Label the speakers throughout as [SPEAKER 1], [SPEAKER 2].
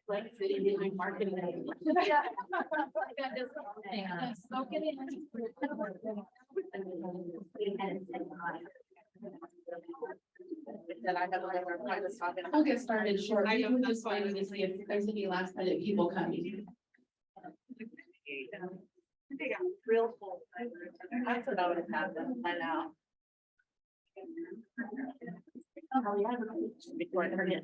[SPEAKER 1] Like city marketing. We'll get started shortly. I was just waiting to see if there's any last minute people coming.
[SPEAKER 2] They got real full. That's what I would have happened by now. Oh, yeah. Before I forget.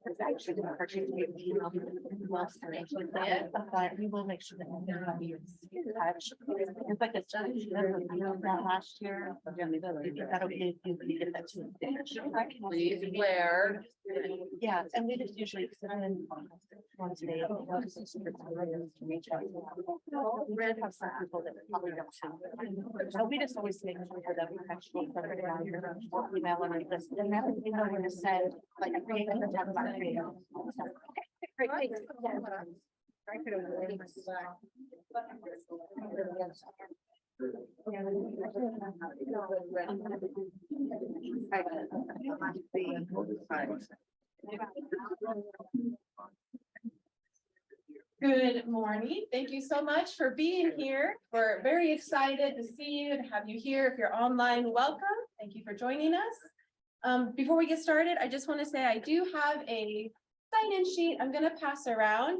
[SPEAKER 2] It's actually going to participate in email. But we will make sure that we have you. It's like a study that last year. That'll be if you get that to. Please, Blair. Yeah, and we just usually. One today. Reach out. Red have some people that probably don't have. So we just always make sure that we actually put it down here. Email and list, and that would be no one to send, like, create and talk about creating. Okay, great, thanks. I could have waited for that.
[SPEAKER 1] Good morning. Thank you so much for being here. We're very excited to see you and have you here. If you're online, welcome. Thank you for joining us. Before we get started, I just want to say I do have a sign-in sheet I'm going to pass around.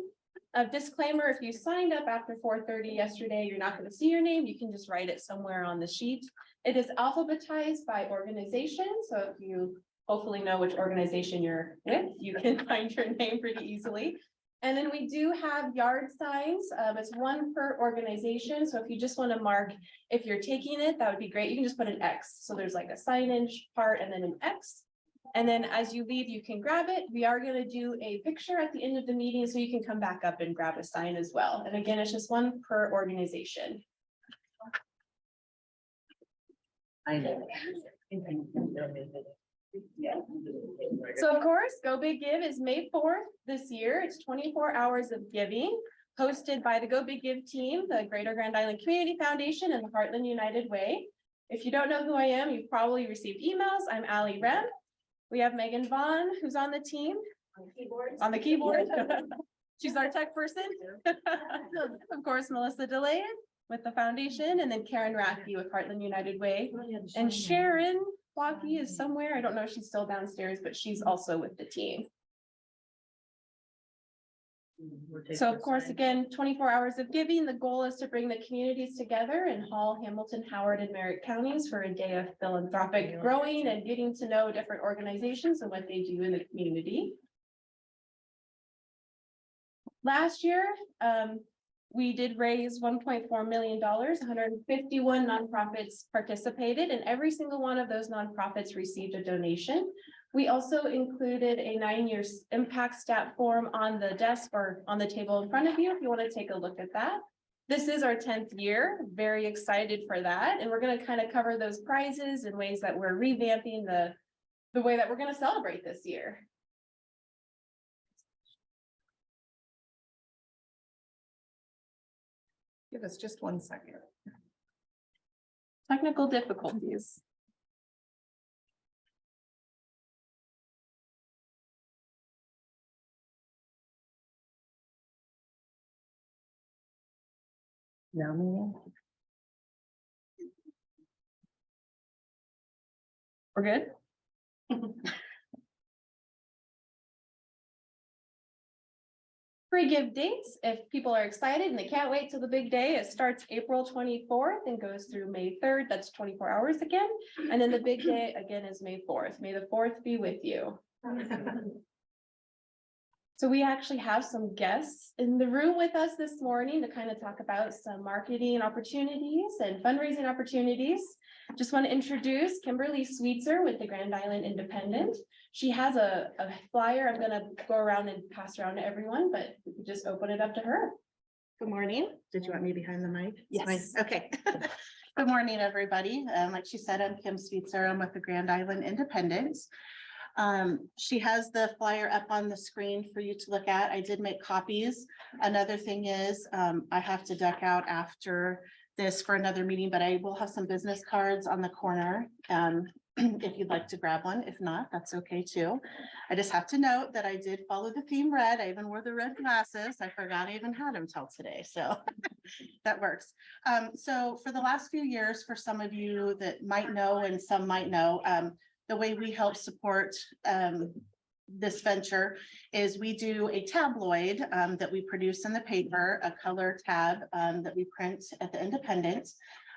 [SPEAKER 1] A disclaimer, if you signed up after 4:30 yesterday, you're not going to see your name. You can just write it somewhere on the sheet. It is alphabetized by organization. So if you hopefully know which organization you're with, you can find your name pretty easily. And then we do have yard signs. It's one per organization. So if you just want to mark, if you're taking it, that would be great. You can just put an X. So there's like a signage part and then an X. And then as you leave, you can grab it. We are going to do a picture at the end of the meeting, so you can come back up and grab a sign as well. And again, it's just one per organization.
[SPEAKER 2] I know.
[SPEAKER 1] So of course, Go Big Give is May 4th this year. It's 24 hours of giving, hosted by the Go Big Give team, the Greater Grand Island Community Foundation, and the Heartland United Way. If you don't know who I am, you've probably received emails. I'm Allie Rem. We have Megan Vaughn, who's on the team. On the keyboard. She's our tech person. Of course, Melissa DeLay with the foundation, and then Karen Rathke with Heartland United Way. And Sharon Blocky is somewhere. I don't know if she's still downstairs, but she's also with the team. So of course, again, 24 hours of giving. The goal is to bring the communities together in Hall, Hamilton, Howard, and Merritt counties for a day of philanthropic growing and getting to know different organizations and what they do in the community. Last year, we did raise $1.4 million, 151 nonprofits participated, and every single one of those nonprofits received a donation. We also included a 9-year impact stat form on the desk or on the table in front of you if you want to take a look at that. This is our 10th year, very excited for that, and we're gonna kind of cover those prizes and ways that we're revamping the way that we're gonna celebrate this year.
[SPEAKER 3] Give us just 1 second.
[SPEAKER 1] Technical difficulties.
[SPEAKER 3] Now, Mia?
[SPEAKER 1] We're good? Free give dates, if people are excited and they can't wait till the big day, it starts April 24th and goes through May 3rd, that's 24 hours again. And then the big day again is May 4th. May the 4th be with you. So we actually have some guests in the room with us this morning to kind of talk about some marketing opportunities and fundraising opportunities. Just want to introduce Kimberly Sweetser with the Grand Island Independent. She has a flyer. I'm gonna go around and pass around to everyone, but we could just open it up to her.
[SPEAKER 2] Good morning. Did you want me behind the mic? It's fine.
[SPEAKER 1] Yes.
[SPEAKER 2] Okay. Good morning, everybody. Like she said, I'm Kim Sweetser. I'm with the Grand Island Independent. She has the flyer up on the screen for you to look at. I did make copies. Another thing is, I have to duck out after this for another meeting, but I will have some business cards on the corner. If you'd like to grab one, if not, that's okay too. I just have to note that I did follow the theme red. I even wore the red glasses. I forgot I even had them till today, so that works. So for the last few years, for some of you that might know and some might know, the way we help support this venture is we do a tabloid that we produce in the paper, a color tab that we print at the Independent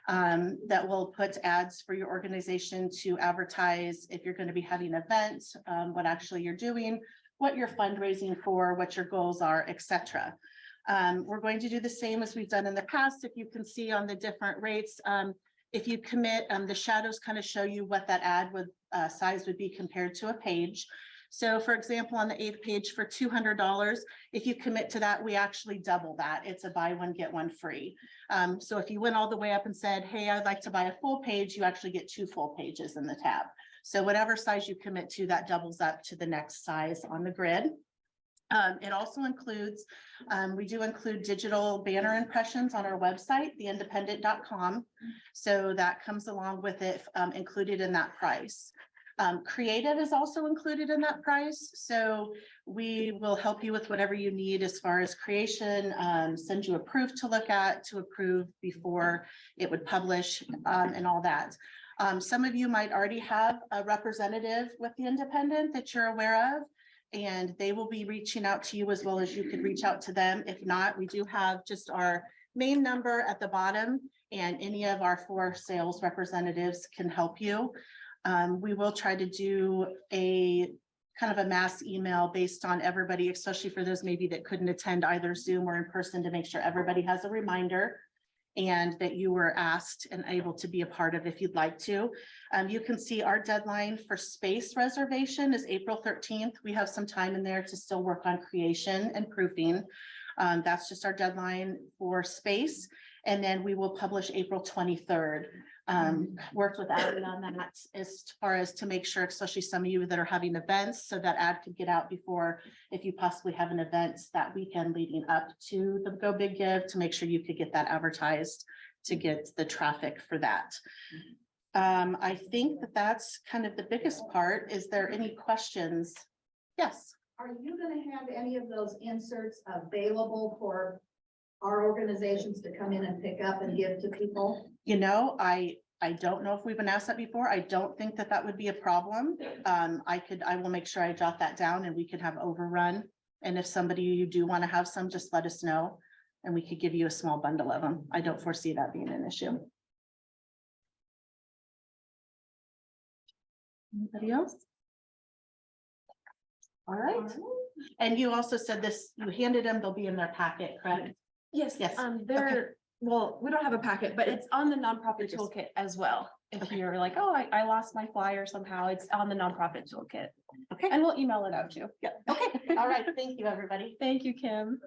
[SPEAKER 2] that will put ads for your organization to advertise if you're going to be having events, what actually you're doing, what you're fundraising for, what your goals are, etc. We're going to do the same as we've done in the past. If you can see on the different rates, if you commit, the shadows kind of show you what that ad would size would be compared to a page. So for example, on the 8th page for $200, if you commit to that, we actually double that. It's a buy one, get one free. So if you went all the way up and said, hey, I'd like to buy a full page, you actually get 2 full pages in the tab. So whatever size you commit to, that doubles up to the next size on the grid. It also includes, we do include digital banner impressions on our website, theindependent.com. So that comes along with it, included in that price. Creative is also included in that price. So we will help you with whatever you need as far as creation, send you a proof to look at, to approve before it would publish, and all that. Some of you might already have a representative with the Independent that you're aware of, and they will be reaching out to you as well as you could reach out to them. If not, we do have just our main number at the bottom, and any of our 4 sales representatives can help you. We will try to do a kind of a mass email based on everybody, especially for those maybe that couldn't attend either Zoom or in person, to make sure everybody has a reminder and that you were asked and able to be a part of if you'd like to. You can see our deadline for space reservation is April 13th. We have some time in there to still work on creation and proofing. That's just our deadline for space. And then we will publish April 23rd. Worked with Adam on that as far as to make sure, especially some of you that are having events, so that ad could get out before, if you possibly have an event that weekend leading up to the Go Big Give, to make sure you could get that advertised to get the traffic for that. I think that that's kind of the biggest part. Is there any questions? Yes.
[SPEAKER 4] Are you gonna have any of those inserts available for our organizations to come in and pick up and give to people?
[SPEAKER 2] You know, I don't know if we've been asked that before. I don't think that that would be a problem. I will make sure I jot that down and we can have overrun. And if somebody, you do want to have some, just let us know and we could give you a small bundle of them. I don't foresee that being an issue. Anybody else? All right. And you also said this, you handed them, they'll be in their packet, correct?
[SPEAKER 1] Yes,
[SPEAKER 2] Yes,
[SPEAKER 1] they're, well, we don't have a packet, but it's on the nonprofit toolkit as well. If
[SPEAKER 2] Okay.
[SPEAKER 1] you're like, oh, I lost my flyer somehow, it's on the nonprofit toolkit.
[SPEAKER 2] Okay.
[SPEAKER 1] And we'll email it out too.
[SPEAKER 2] Yeah. Okay. All right. Thank you, everybody.
[SPEAKER 1] Thank you, Kim.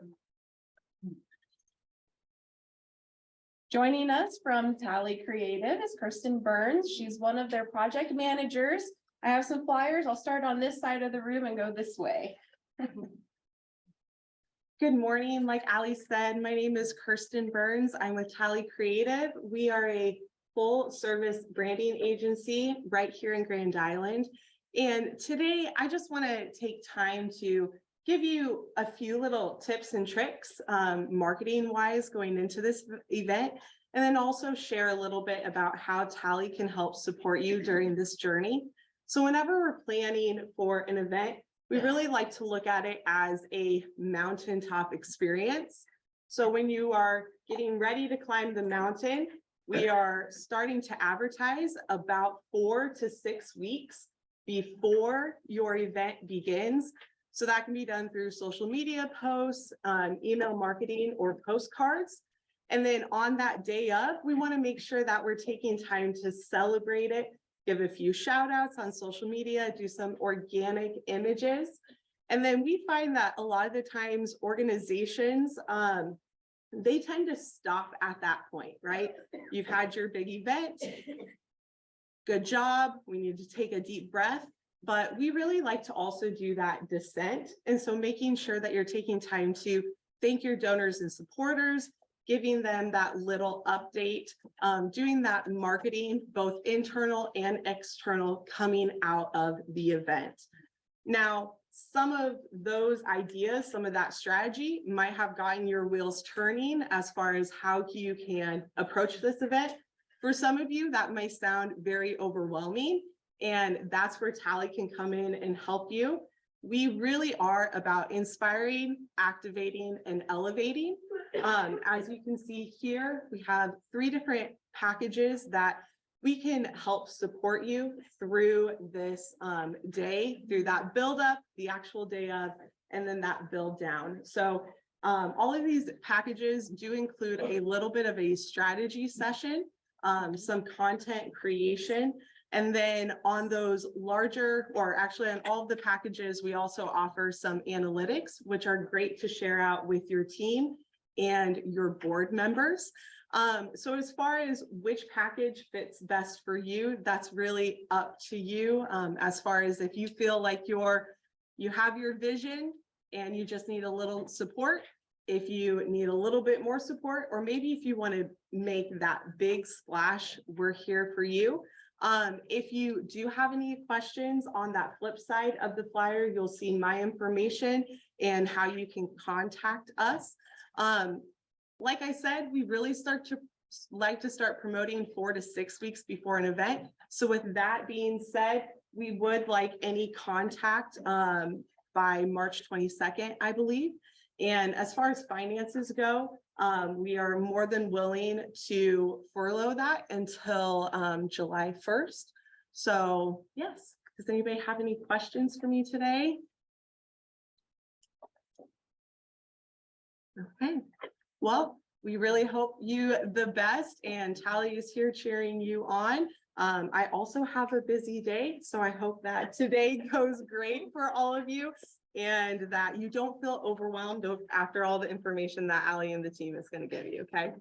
[SPEAKER 1] Joining us from Tally Creative is Kirsten Burns. She's one of their project managers. I have some flyers. I'll start on this side of the room and go this way.
[SPEAKER 5] Good morning. Like Ali said, my name is Kirsten Burns. I'm with Tally Creative. We are a full service branding agency right here in Grand Island. And today I just want to take time to give you a few little tips and tricks, marketing wise going into this event, and then also share a little bit about how Tally can help support you during this journey. So whenever we're planning for an event, we really like to look at it as a mountaintop experience. So when you are getting ready to climb the mountain, we are starting to advertise about 4 to 6 weeks before your event begins. So that can be done through social media posts, email marketing, or postcards. And then on that day of, we want to make sure that we're taking time to celebrate it, give a few shout outs on social media, do some organic images. And then we find that a lot of the times organizations, they tend to stop at that point, right? You've had your big event. Good job. We need to take a deep breath, but we really like to also do that descent. And so making sure that you're taking time to thank your donors and supporters, giving them that little update, doing that marketing, both internal and external, coming out of the event. Now, some of those ideas, some of that strategy might have gotten your wheels turning as far as how you can approach this event. For some of you, that might sound very overwhelming, and that's where Tally can come in and help you. We really are about inspiring, activating, and elevating. As you can see here, we have 3 different packages that we can help support you through this day, through that build up, the actual day of, and then that build down. So all of these packages do include a little bit of a strategy session, some content creation. And then on those larger, or actually on all of the packages, we also offer some analytics, which are great to share out with your team and your board members. So as far as which package fits best for you, that's really up to you. As far as if you feel like you have your vision and you just need a little support, if you need a little bit more support, or maybe if you want to make that big splash, we're here for you. If you do have any questions, on that flip side of the flyer, you'll see my information and how you can contact us. Like I said, we really like to start promoting 4 to 6 weeks before an event. So with that being said, we would like any contact by March 22nd, I believe. And as far as finances go, we are more than willing to furlough that until July 1st. So yes, does anybody have any questions for me today? Okay, well, we really hope you the best, and Tally is here cheering you on. I also have a busy day, so I hope that today goes great for all of you, and that you don't feel overwhelmed after all the information that Ali and the team is going to give you. Okay.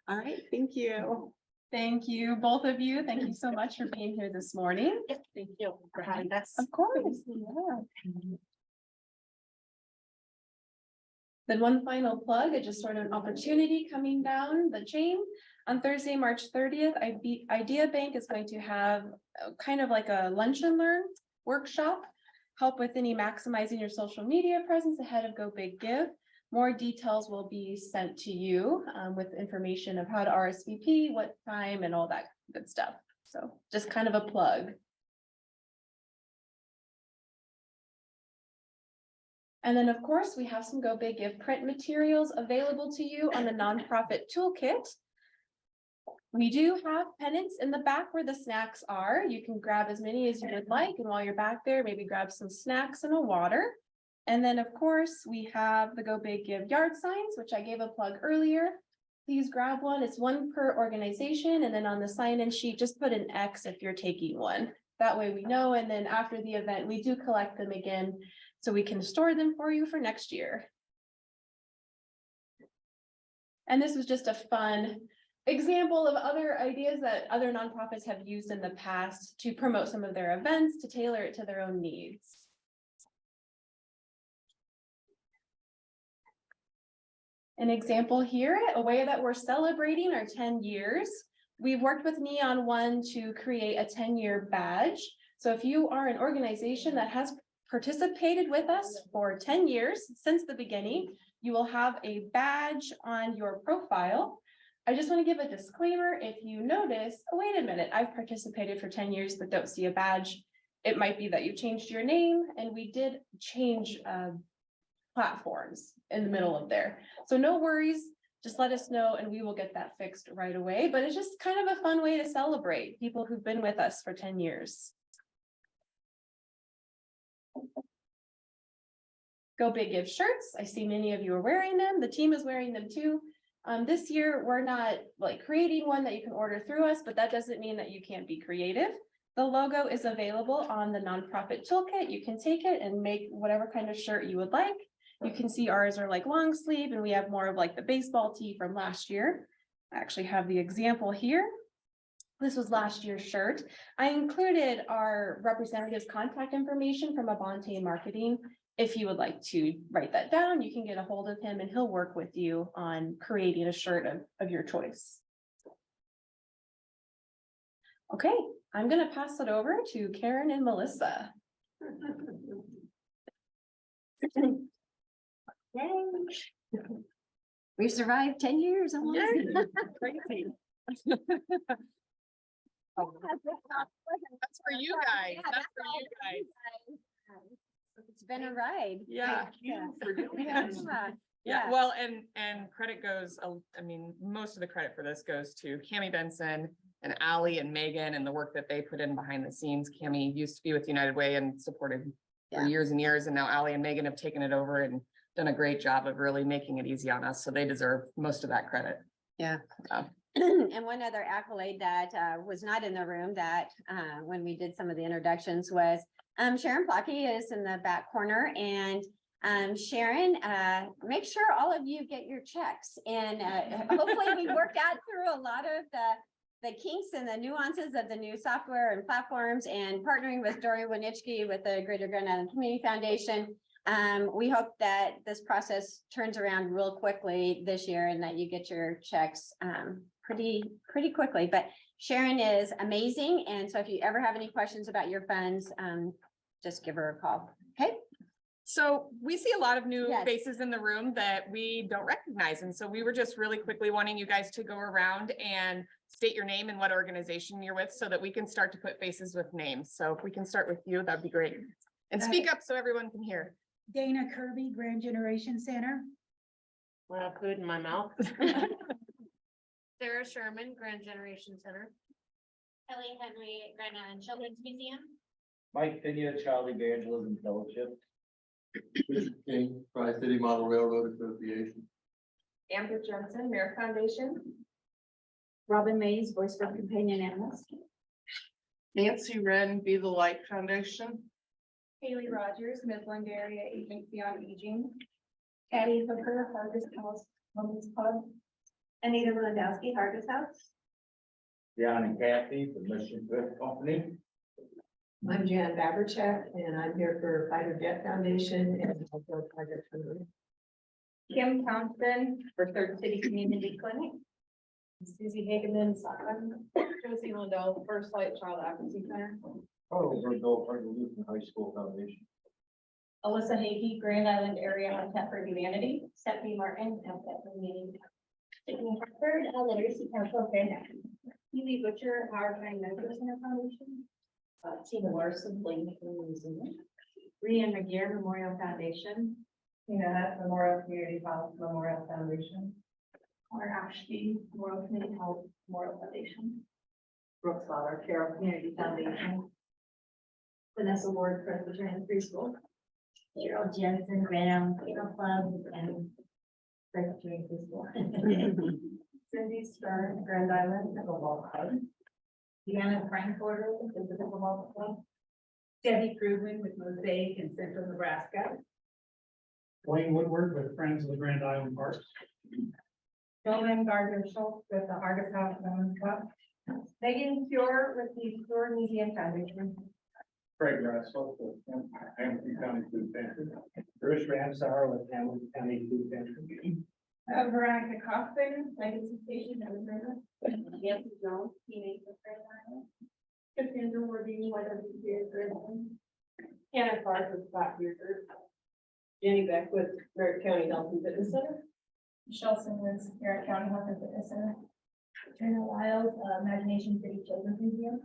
[SPEAKER 5] All right. Thank you.
[SPEAKER 1] Thank you, both of you. Thank you so much for being here this morning.
[SPEAKER 2] Thank you for having us.
[SPEAKER 1] Of course. Yeah. Then one final plug, it's just sort of an opportunity coming down the chain. On Thursday, March 30th, Idea Bank is going to have kind of like a lunch and learn workshop, help with any maximizing your social media presence ahead of Go Big Give. More details will be sent to you with information of how to RSVP, what time, and all that good stuff. So just kind of a plug. And then, of course, we have some Go Big Give print materials available to you on the nonprofit toolkit. We do have pennants in the back where the snacks are. You can grab as many as you would like, and while you're back there, maybe grab some snacks and a water. And then, of course, we have the Go Big Give yard signs, which I gave a plug earlier. Please grab one. It's one per organization, and then on the sign-in sheet, just put an X if you're taking one. That way we know, and then after the event, we do collect them again, so we can store them for you for next year. And this was just a fun example of other ideas that other nonprofits have used in the past to promote some of their events, to tailor it to their own needs. An example here, a way that we're celebrating our 10 years. We've worked with Neon One to create a 10-year badge. So if you are an organization that has participated with us for 10 years since the beginning, you will have a badge on your profile. I just want to give a disclaimer. If you notice, oh, wait a minute, I've participated for 10 years but don't see a badge. It might be that you changed your name, and we did change platforms in the middle of there. So no worries, just let us know and we will get that fixed right away. But it's just kind of a fun way to celebrate people who've been with us for 10 years. Go Big Give shirts. I see many of you are wearing them. The team is wearing them too. This year, we're not like creating one that you can order through us, but that doesn't mean that you can't be creative. The logo is available on the nonprofit toolkit. You can take it and make whatever kind of shirt you would like. You can see ours are like long sleeve, and we have more of like the baseball tee from last year. I actually have the example here. This was last year's shirt. I included our representative's contact information from Abante Marketing. If you would like to write that down, you can get a hold of him and he'll work with you on creating a shirt of your choice. Okay, I'm gonna pass it over to Karen and Melissa.
[SPEAKER 6] We survived 10 years. almost.
[SPEAKER 3] Crazy.
[SPEAKER 6] That's
[SPEAKER 3] for you guys.
[SPEAKER 6] Yeah,
[SPEAKER 3] That's for
[SPEAKER 6] all
[SPEAKER 3] you guys.
[SPEAKER 6] It's been a ride.
[SPEAKER 3] Yeah. For doing this.
[SPEAKER 6] Yeah.
[SPEAKER 3] Yeah, well, and credit goes, I mean, most of the credit for this goes to Cami Benson and Allie and Megan and the work that they put in behind the scenes. Cami used to be with United Way and supported for
[SPEAKER 6] Yeah.
[SPEAKER 3] years and years, and now Allie and Megan have taken it over and done a great job of really making it easy on us, so they deserve most of that credit.
[SPEAKER 6] And one other accolade that was not in the room that when we did some of the introductions was Sharon Plocky is in the back corner, and Sharon, make sure all of you get your checks, and hopefully we worked out through a lot of the kinks and the nuances of the new software and platforms, and partnering with Dory Winitsky with the Greater Grand Island Community Foundation. We hope that this process turns around real quickly this year and that you get your checks pretty quickly. But Sharon is amazing. And so if you ever have any questions about your funds, just give her a call. Okay.
[SPEAKER 3] So we see a lot of new
[SPEAKER 6] Yes.
[SPEAKER 3] faces in the room that we don't recognize. And so we were just really quickly wanting you guys to go around and state your name and what organization you're with so that we can start to put faces with names. So if we can start with you, that'd be great. And speak up so everyone can hear.
[SPEAKER 7] Dana Kirby, Grand Generation Center.
[SPEAKER 2] Well, food in my mouth.
[SPEAKER 8] Sarah Sherman, Grand Generation Center. Kelly Henry, Grand Island Children's Museum.
[SPEAKER 9] Mike Pena, Child Evangelism Fellowship.
[SPEAKER 10] Richard King, Tri-City Model Railroad Association.
[SPEAKER 8] Amber Johnson, Mayor Foundation.
[SPEAKER 7] Robin Mays, Voice for Companion Animals.
[SPEAKER 2] Nancy Wren, Be the Light Foundation.
[SPEAKER 8] Haley Rogers, Midland Area Agency on Aging. Patty Hooker, Harvest House Women's Club. Anita Lewandowski, Harvest House.
[SPEAKER 9] John and Kathy, the Mission Trip Company.
[SPEAKER 11] I'm Jan Baberchek, and I'm here for Fighter Jet Foundation and also Project Hungary.
[SPEAKER 8] Kim Thompson for Third City Community Clinic.
[SPEAKER 11] Susie Hageman, Josie Lindell, First Light Child Advocacy Center.
[SPEAKER 9] Oh, we're Bill Lutheran High School Foundation.
[SPEAKER 8] Alyssa Hagee, Grand Island Area Habitat for Humanity. Stephanie Martin, Habitat for Humanity. Sydney Hartford, Literacy Council of Grand Island. Ely Butcher, Howard County Medical Center Foundation. Tina Larson, Blaine Museum.
[SPEAKER 11] Rhian McGear, Memorial Foundation. Tina Memorial Community Health Memorial Foundation.
[SPEAKER 8] Or Ashby, Memorial Community Health Memorial Foundation.
[SPEAKER 11] Brooks Lauder, Carroll Community Foundation. Vanessa Ward, Presbyterian Preschool.
[SPEAKER 8] Cheryl Jensen, Grand Island Theater Club, and Presbyterian Preschool.
[SPEAKER 11] Cindy Stern, Grand Island Pickleball Club.
[SPEAKER 8] Deanna Frankfurter, with the Pickleball Club.
[SPEAKER 7] Debbie Krugman with Mosaic in Central Nebraska.
[SPEAKER 12] Wayne Woodward with Friends of the Grand Island Parks.
[SPEAKER 8] Joanne Gardner Schultz with the Artist House Women's Club. Megan Stewart with the Stewart Museum Foundation.
[SPEAKER 9] Craig Russell with Hamilton County Food Pantry. Bruce Ramsar with Hamilton County Food Pantry.
[SPEAKER 8] Veronica Kaufman, Legacy Station, Arizona. Nancy Jones, Teenage Grand Island. Cassandra Wardini, YWCA Grand Island. Hannah Clark with Scott Beard.
[SPEAKER 11] Jenny Beck with Merritt County Health and Fitness Center.
[SPEAKER 8] Michelle Simmons, Merritt County Health and Fitness Center. Trina Wild, Imagination City Children's Museum.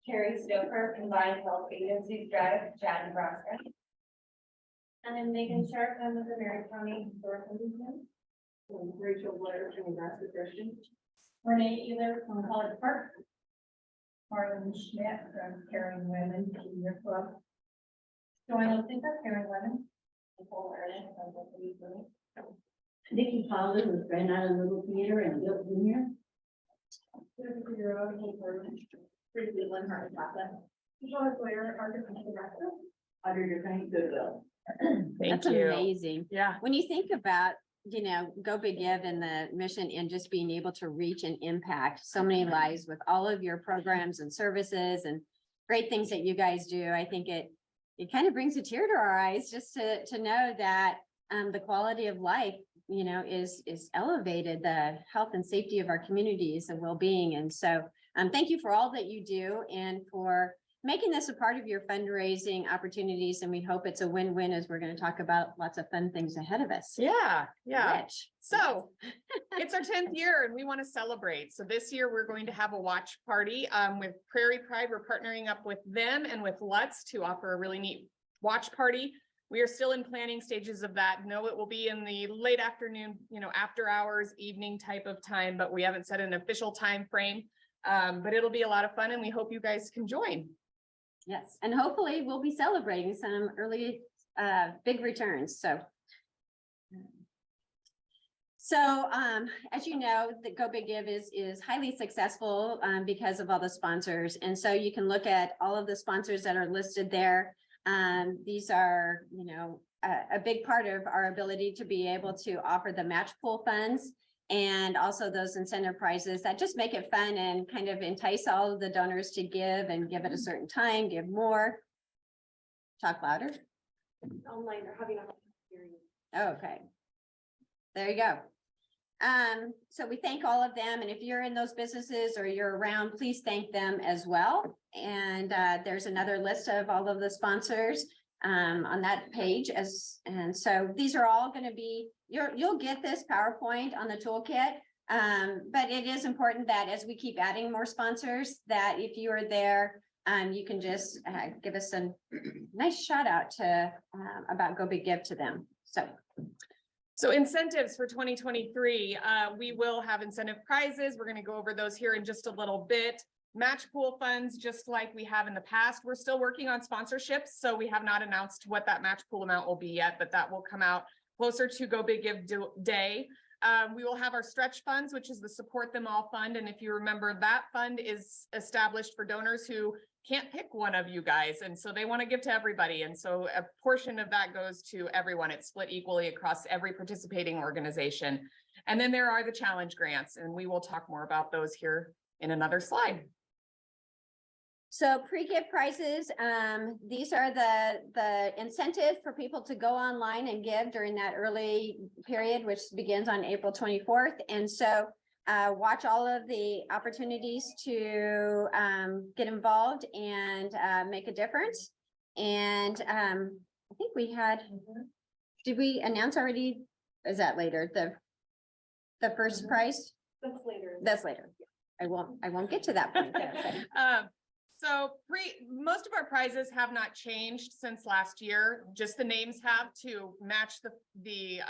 [SPEAKER 8] Carrie Stoker, Combined Health Agencies Drive, Chad, Nebraska. And then Megan Sharp, I'm with the Merritt County Historical Museum.
[SPEAKER 11] Rachel Blair from Nebraska Christian.
[SPEAKER 8] Renee Either from College Park. Marlon Schmidt from Caring Women Junior Club. Joanna Lucinda, Caring Women. Nicole Erlen from the League Women.
[SPEAKER 7] Nikki Fowler with Grand Island Little Theater and Bill Junior.
[SPEAKER 8] Briefly, Lynn Hart, Plaza. Michelle Blair, Arkansas, Nebraska.
[SPEAKER 11] Auditor County Goodwill.
[SPEAKER 3] Thank
[SPEAKER 6] That's
[SPEAKER 3] you.
[SPEAKER 6] amazing.
[SPEAKER 3] Yeah.
[SPEAKER 6] When you think about, Go Big Give and the mission and just being able to reach and impact so many lives with all of your programs and services and great things that you guys do, I think it kind of brings a tear to our eyes just to know that the quality of life, is elevated, the health and safety of our communities and well-being. And so thank you for all that you do and for making this a part of your fundraising opportunities. And we hope it's a win-win as we're going to talk about lots of fun things ahead of us.
[SPEAKER 3] Yeah, yeah.
[SPEAKER 6] Rich.
[SPEAKER 3] So it's our 10th year and we want to celebrate. So this year we're going to have a watch party with Prairie Pride. We're partnering up with them and with Lutz to offer a really neat watch party. We are still in planning stages of that. No, it will be in the late afternoon, after hours, evening type of time, but we haven't set an official time frame. But it'll be a lot of fun and we hope you guys can join.
[SPEAKER 6] Yes, and hopefully we'll be celebrating some early big returns. So as you know, the Go Big Give is highly successful because of all the sponsors. And so you can look at all of the sponsors that are listed there. These are, a big part of our ability to be able to offer the match pool funds and also those incentive prizes that just make it fun and kind of entice all of the donors to give and give at a certain time, give more. Talk louder.
[SPEAKER 8] Online or having a.
[SPEAKER 6] Okay. There you go. So we thank all of them. And if you're in those businesses or you're around, please thank them as well. And there's another list of all of the sponsors on that page and so these are all going to be, you'll get this PowerPoint on the toolkit. But it is important that as we keep adding more sponsors, that if you are there, you can just give us a nice shout out to about Go Big Give to them.
[SPEAKER 3] So incentives for 2023, we will have incentive prizes. We're going to go over those here in just a little bit. Match pool funds, just like we have in the past. We're still working on sponsorships, so we have not announced what that match pool amount will be yet, but that will come out closer to Go Big Give Day. We will have our stretch funds, which is the Support Them All Fund. And if you remember, that fund is established for donors who can't pick one of you guys. And so they want to give to everybody. And so a portion of that goes to everyone. It's split equally across every participating organization. And then there are the challenge grants, and we will talk more about those here in another slide.
[SPEAKER 6] So pre-gift prizes, these are the incentive for people to go online and give during that early period, which begins on April 24th. And so watch all of the opportunities to get involved and make a difference. And I think we had, did we announce already? Is that later? The first prize?
[SPEAKER 8] That's later.
[SPEAKER 6] That's later. I won't get to that point there.
[SPEAKER 3] So most of our prizes have not changed since last year. Just the names have to match the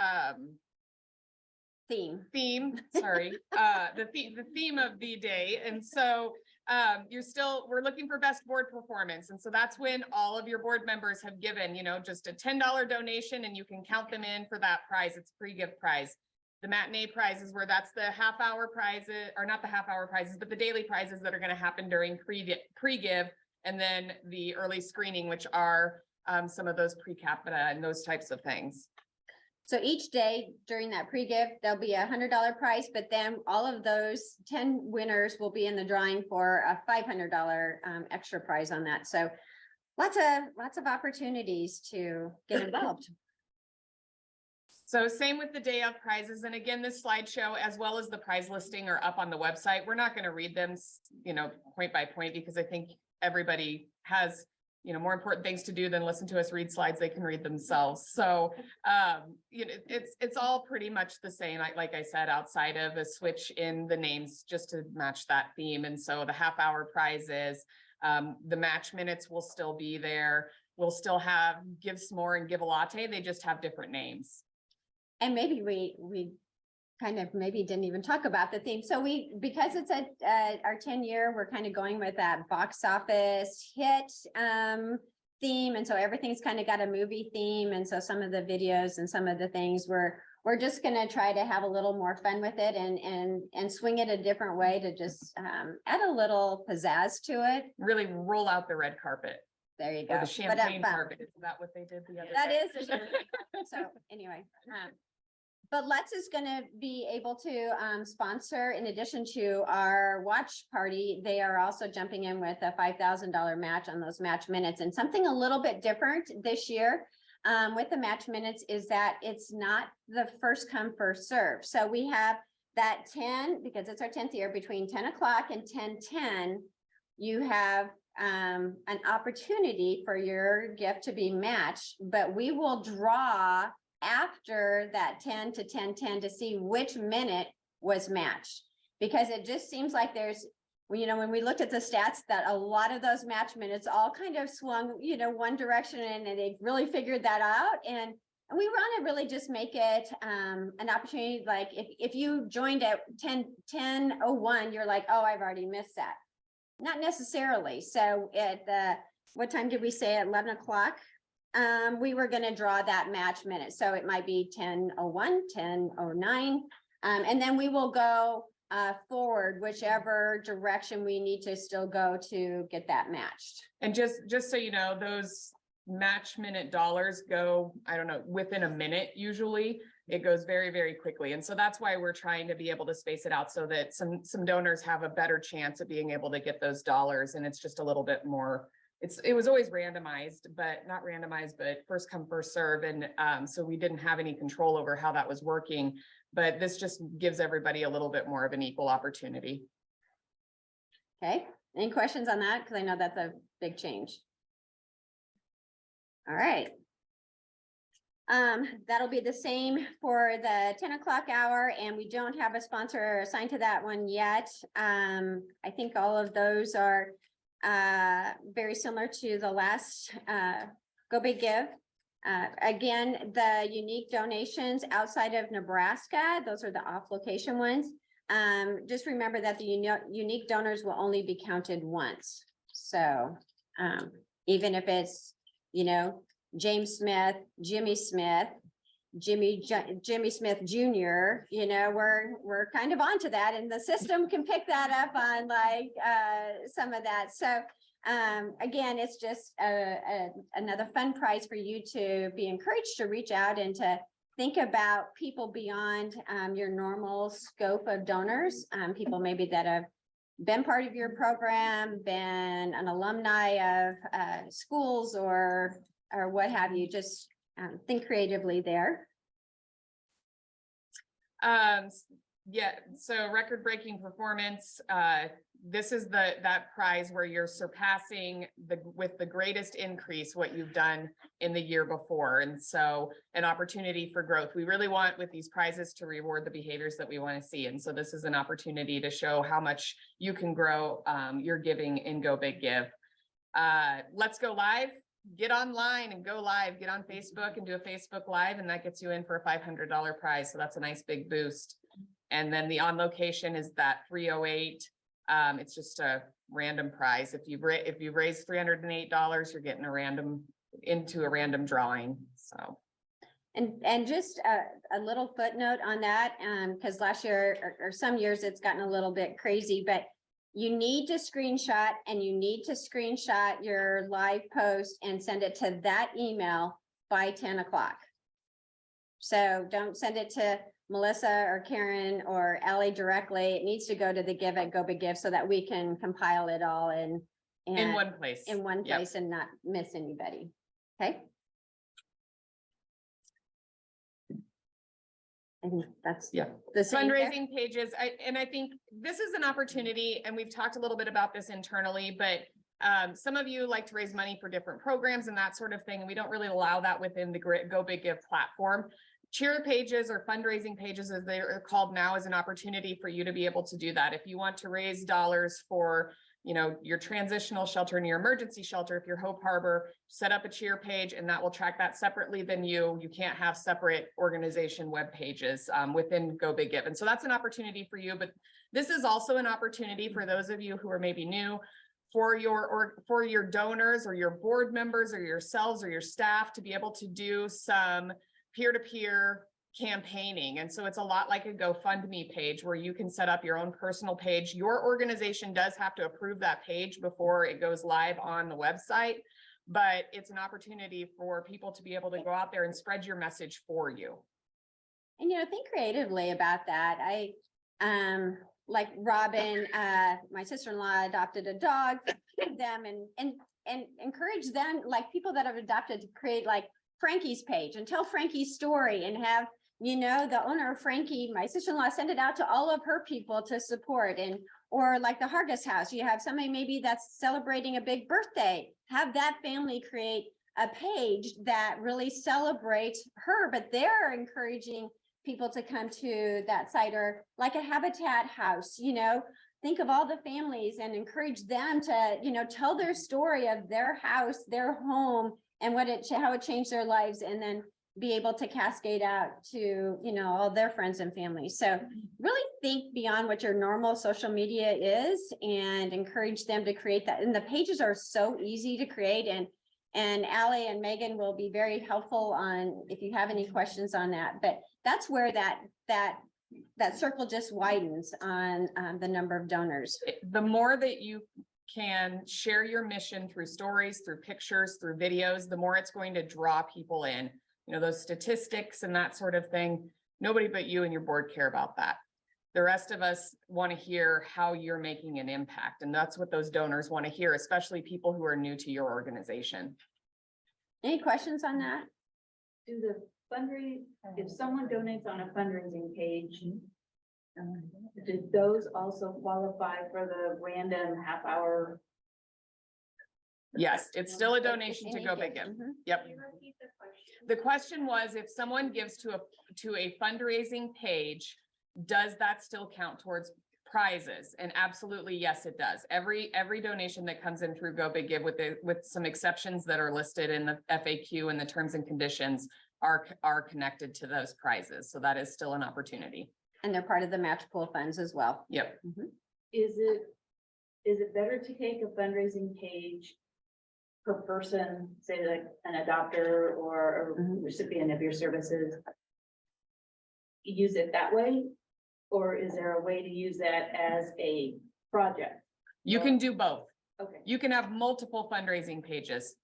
[SPEAKER 3] theme. Sorry, the theme of the day. And so we're looking for best board performance. And so that's when all of your board members have given, just a $10 donation and you can count them in for that prize. It's a pre-gift prize. The matinee prizes where that's the half-hour prizes, or not the half-hour prizes, but the daily prizes that are going to happen during pre-give, and then the early screening, which are some of those pre-capita and those types of things.
[SPEAKER 6] So each day during that pre-gift, there'll be $100 prize, but then all of those 10 winners will be in the drawing for a $500 extra prize on that. So lots of opportunities to get involved.
[SPEAKER 3] So same with the day of prizes. And again, this slideshow as well as the prize listing are up on the website. We're not going to read them, point by point, because I think everybody has, more important things to do than listen to us read slides. They can read themselves. So, it's all pretty much the same. Like I said, outside of a switch in the names just to match that theme. And so the half-hour prizes, the match minutes will still be there. We'll still have Give S'more and Give a Latte. They just have different names.
[SPEAKER 6] And maybe we kind of maybe didn't even talk about the theme. So because it's our 10-year, we're kind of going with that box office hit theme. And so everything's kind of got a movie theme. And so some of the videos and some of the things we're just going to try to have a little more fun with it and swing it a different way to just add a little pizzazz to it.
[SPEAKER 3] Really roll out the red carpet.
[SPEAKER 6] There you go.
[SPEAKER 3] Or the champagne carpet. Is that what they did the other
[SPEAKER 6] That
[SPEAKER 3] day?
[SPEAKER 6] is the champagne carpet. So anyway, but Let's is going to be able to sponsor, in addition to our watch party, they are also jumping in with a $5,000 match on those match minutes. And something a little bit different this year with the match minutes is that it's not the first come, first serve. So we have that 10, because it's our 10th year, between 10 o'clock and 10:10, you have an opportunity for your gift to be matched, but we will draw after that 10 to 10:10 to see which minute was matched. Because it just seems like there's, when we looked at the stats, that a lot of those match minutes all kind of swung, one direction, and they've really figured that out. And we want to really just make it an opportunity. Like if you joined at 10:01, you're like, oh, I've already missed that. Not necessarily. So at what time did we say? At 11 o'clock? We were going to draw that match minute. So it might be 10:01, 10:09. And then we will go forward, whichever direction we need to still go to get that matched.
[SPEAKER 3] And just so you know, those match minute dollars go, I don't know, within a minute usually. It goes very, very quickly. And so that's why we're trying to be able to space it out so that some donors have a better chance of being able to get those dollars. And it's just a little bit more, it was always randomized, but not randomized, but first come, first serve. And so we didn't have any control over how that was working, but this just gives everybody a little bit more of an equal opportunity.
[SPEAKER 6] Okay, any questions on that? Because I know that's a big change. All right. That'll be the same for the 10 o'clock hour, and we don't have a sponsor assigned to that one yet. I think all of those are very similar to the last Go Big Give. Again, the unique donations outside of Nebraska, those are the off-location ones. Just remember that the unique donors will only be counted once. So even if it's, James Smith, Jimmy Smith, Jimmy Smith Jr., we're kind of onto that, and the system can pick that up on like some of that. So again, it's just another fun prize for you to be encouraged to reach out and to think about people beyond your normal scope of donors, people maybe that have been part of your program, been an alumni of schools or what have you. Just think creatively there.
[SPEAKER 3] Yeah, so record-breaking performance. This is that prize where you're surpassing with the greatest increase what you've done in the year before. And so an opportunity for growth. We really want with these prizes to reward the behaviors that we want to see. And so this is an opportunity to show how much you can grow your giving in Go Big Give. Let's go live. Get online and go live. Get on Facebook and do a Facebook Live, and that gets you in for a $500 prize. So that's a nice big boost. And then the on location is that 308. It's just a random prize. If you've raised $308, you're getting into a random drawing. So.
[SPEAKER 6] And just a little footnote on that, because last year or some years it's gotten a little bit crazy, but you need to screenshot your live post and send it to that email by 10 o'clock. So don't send it to Melissa or Karen or Ellie directly. It needs to go to the Give at Go Big Give so that we can compile it all
[SPEAKER 3] In
[SPEAKER 6] and
[SPEAKER 3] one place.
[SPEAKER 6] in one
[SPEAKER 3] Yep.
[SPEAKER 6] place and not miss anybody. Okay? I think that's
[SPEAKER 3] Yeah.
[SPEAKER 6] the same there.
[SPEAKER 3] Fundraising pages, I think this is an opportunity, and we've talked a little bit about this internally, but some of you like to raise money for different programs and that sort of thing, and we don't really allow that within the Go Big Give platform. Cheer pages or fundraising pages, as they are called now, is an opportunity for you to be able to do that. If you want to raise dollars for, your transitional shelter and your emergency shelter, if you're Hope Harbor, set up a cheer page and that will track that separately than you can't have separate organization web pages within Go Big Give. And so that's an opportunity for you, but this is also an opportunity for those of you who are maybe new, for your donors or your board members or yourselves or your staff to be able to do some peer-to-peer campaigning. And so it's a lot like a GoFundMe page where you can set up your own personal page. Your organization does have to approve that page before it goes live on the website, but it's an opportunity for people to be able to go out there and spread your message for you.
[SPEAKER 6] And think creatively about that. Like Robin, my sister-in-law adopted a dog, feed them and encourage them, like people that have adopted, to create like Frankie's page and tell Frankie's story and have, the owner of Frankie, my sister-in-law, send it out to all of her people to support. And or like the Hargis house, you have somebody maybe that's celebrating a big birthday, have that family create a page that really celebrates her, but they're encouraging people to come to that site. Or like a Habitat house, think of all the families and encourage them to, tell their story of their house, their home, and how it changed their lives, and then be able to cascade out to, all their friends and family. So really think beyond what your normal social media is and encourage them to create that. And the pages are so easy to create, and Allie and Megan will be very helpful on if you have any questions on that. But that's where that circle just widens on the number of donors.
[SPEAKER 3] The more that you can share your mission through stories, through pictures, through videos, the more it's going to draw people in. Those statistics and that sort of thing, nobody but you and your board care about that. The rest of us want to hear how you're making an impact. And that's what those donors want to hear, especially people who are new to your organization.
[SPEAKER 6] Any questions on that?
[SPEAKER 7] Do the if someone donates on a fundraising page, do those also qualify for the random half hour?
[SPEAKER 3] Yes, it's still a donation to Go Big Give.
[SPEAKER 6] Mhm.
[SPEAKER 3] Yep. The question was, if someone gives to a fundraising page, does that still count towards prizes? And absolutely, yes, it does. Every donation that comes in through Go Big Give, with some exceptions that are listed in the FAQ and the terms and conditions, are connected to those prizes. So that is still an opportunity.
[SPEAKER 6] And they're part of the match pool funds as well.
[SPEAKER 3] Yep.
[SPEAKER 7] Is it better to take a fundraising page per person, say like an adopter or a recipient of your services? Use it that way? Or is there a way to use that as a project?
[SPEAKER 3] You can do both.
[SPEAKER 7] Okay.
[SPEAKER 3] You can have multiple fundraising pages.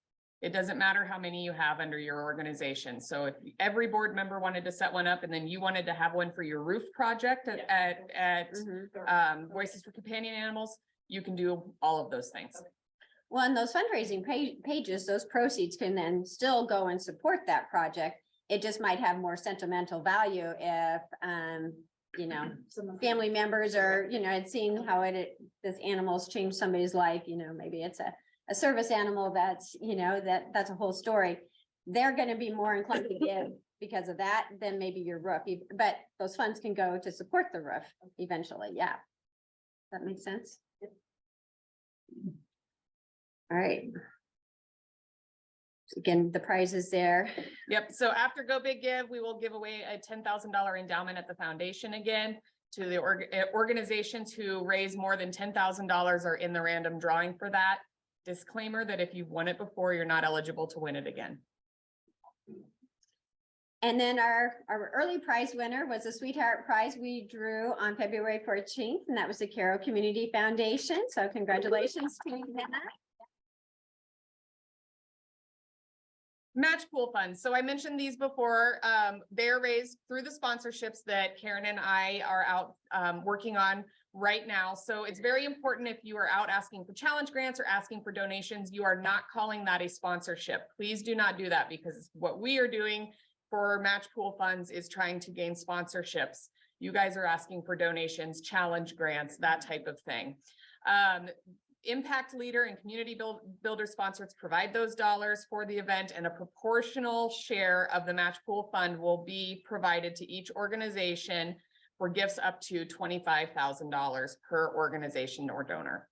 [SPEAKER 3] It doesn't matter how many you have under your organization. So if every board member wanted to set one up and then you wanted to have one for your roof project at Voices for Companion Animals, you can do all of those things.
[SPEAKER 6] Well, and those fundraising pages, those proceeds can then still go and support that project. It just might have more sentimental value if, family members are, had seen how this animal's changed somebody's life, maybe it's a service animal that's, that's a whole story. They're going to be more inclined to give because of that than maybe your roof. But those funds can go to support the roof eventually. Yeah. That makes sense. All right. Again, the prize is there.
[SPEAKER 3] Yep. So after Go Big Give, we will give away a $10,000 endowment at the foundation again to the organizations who raise more than $10,000 are in the random drawing for that. Disclaimer that if you've won it before, you're not eligible to win it again.
[SPEAKER 6] And then our early prize winner was a Sweetheart Prize we drew on February 14th, and that was the Carroll Community Foundation. So congratulations to that.
[SPEAKER 3] Match pool funds. So I mentioned these before. They're raised through the sponsorships that Karen and I are out working on right now. So it's very important if you are out asking for challenge grants or asking for donations, you are not calling that a sponsorship. Please do not do that, because what we are doing for match pool funds is trying to gain sponsorships. You guys are asking for donations, challenge grants, that type of thing. Impact leader and community builder sponsors provide those dollars for the event, and a proportional share of the match pool fund will be provided to each organization for gifts up to $25,000 per organization or donor.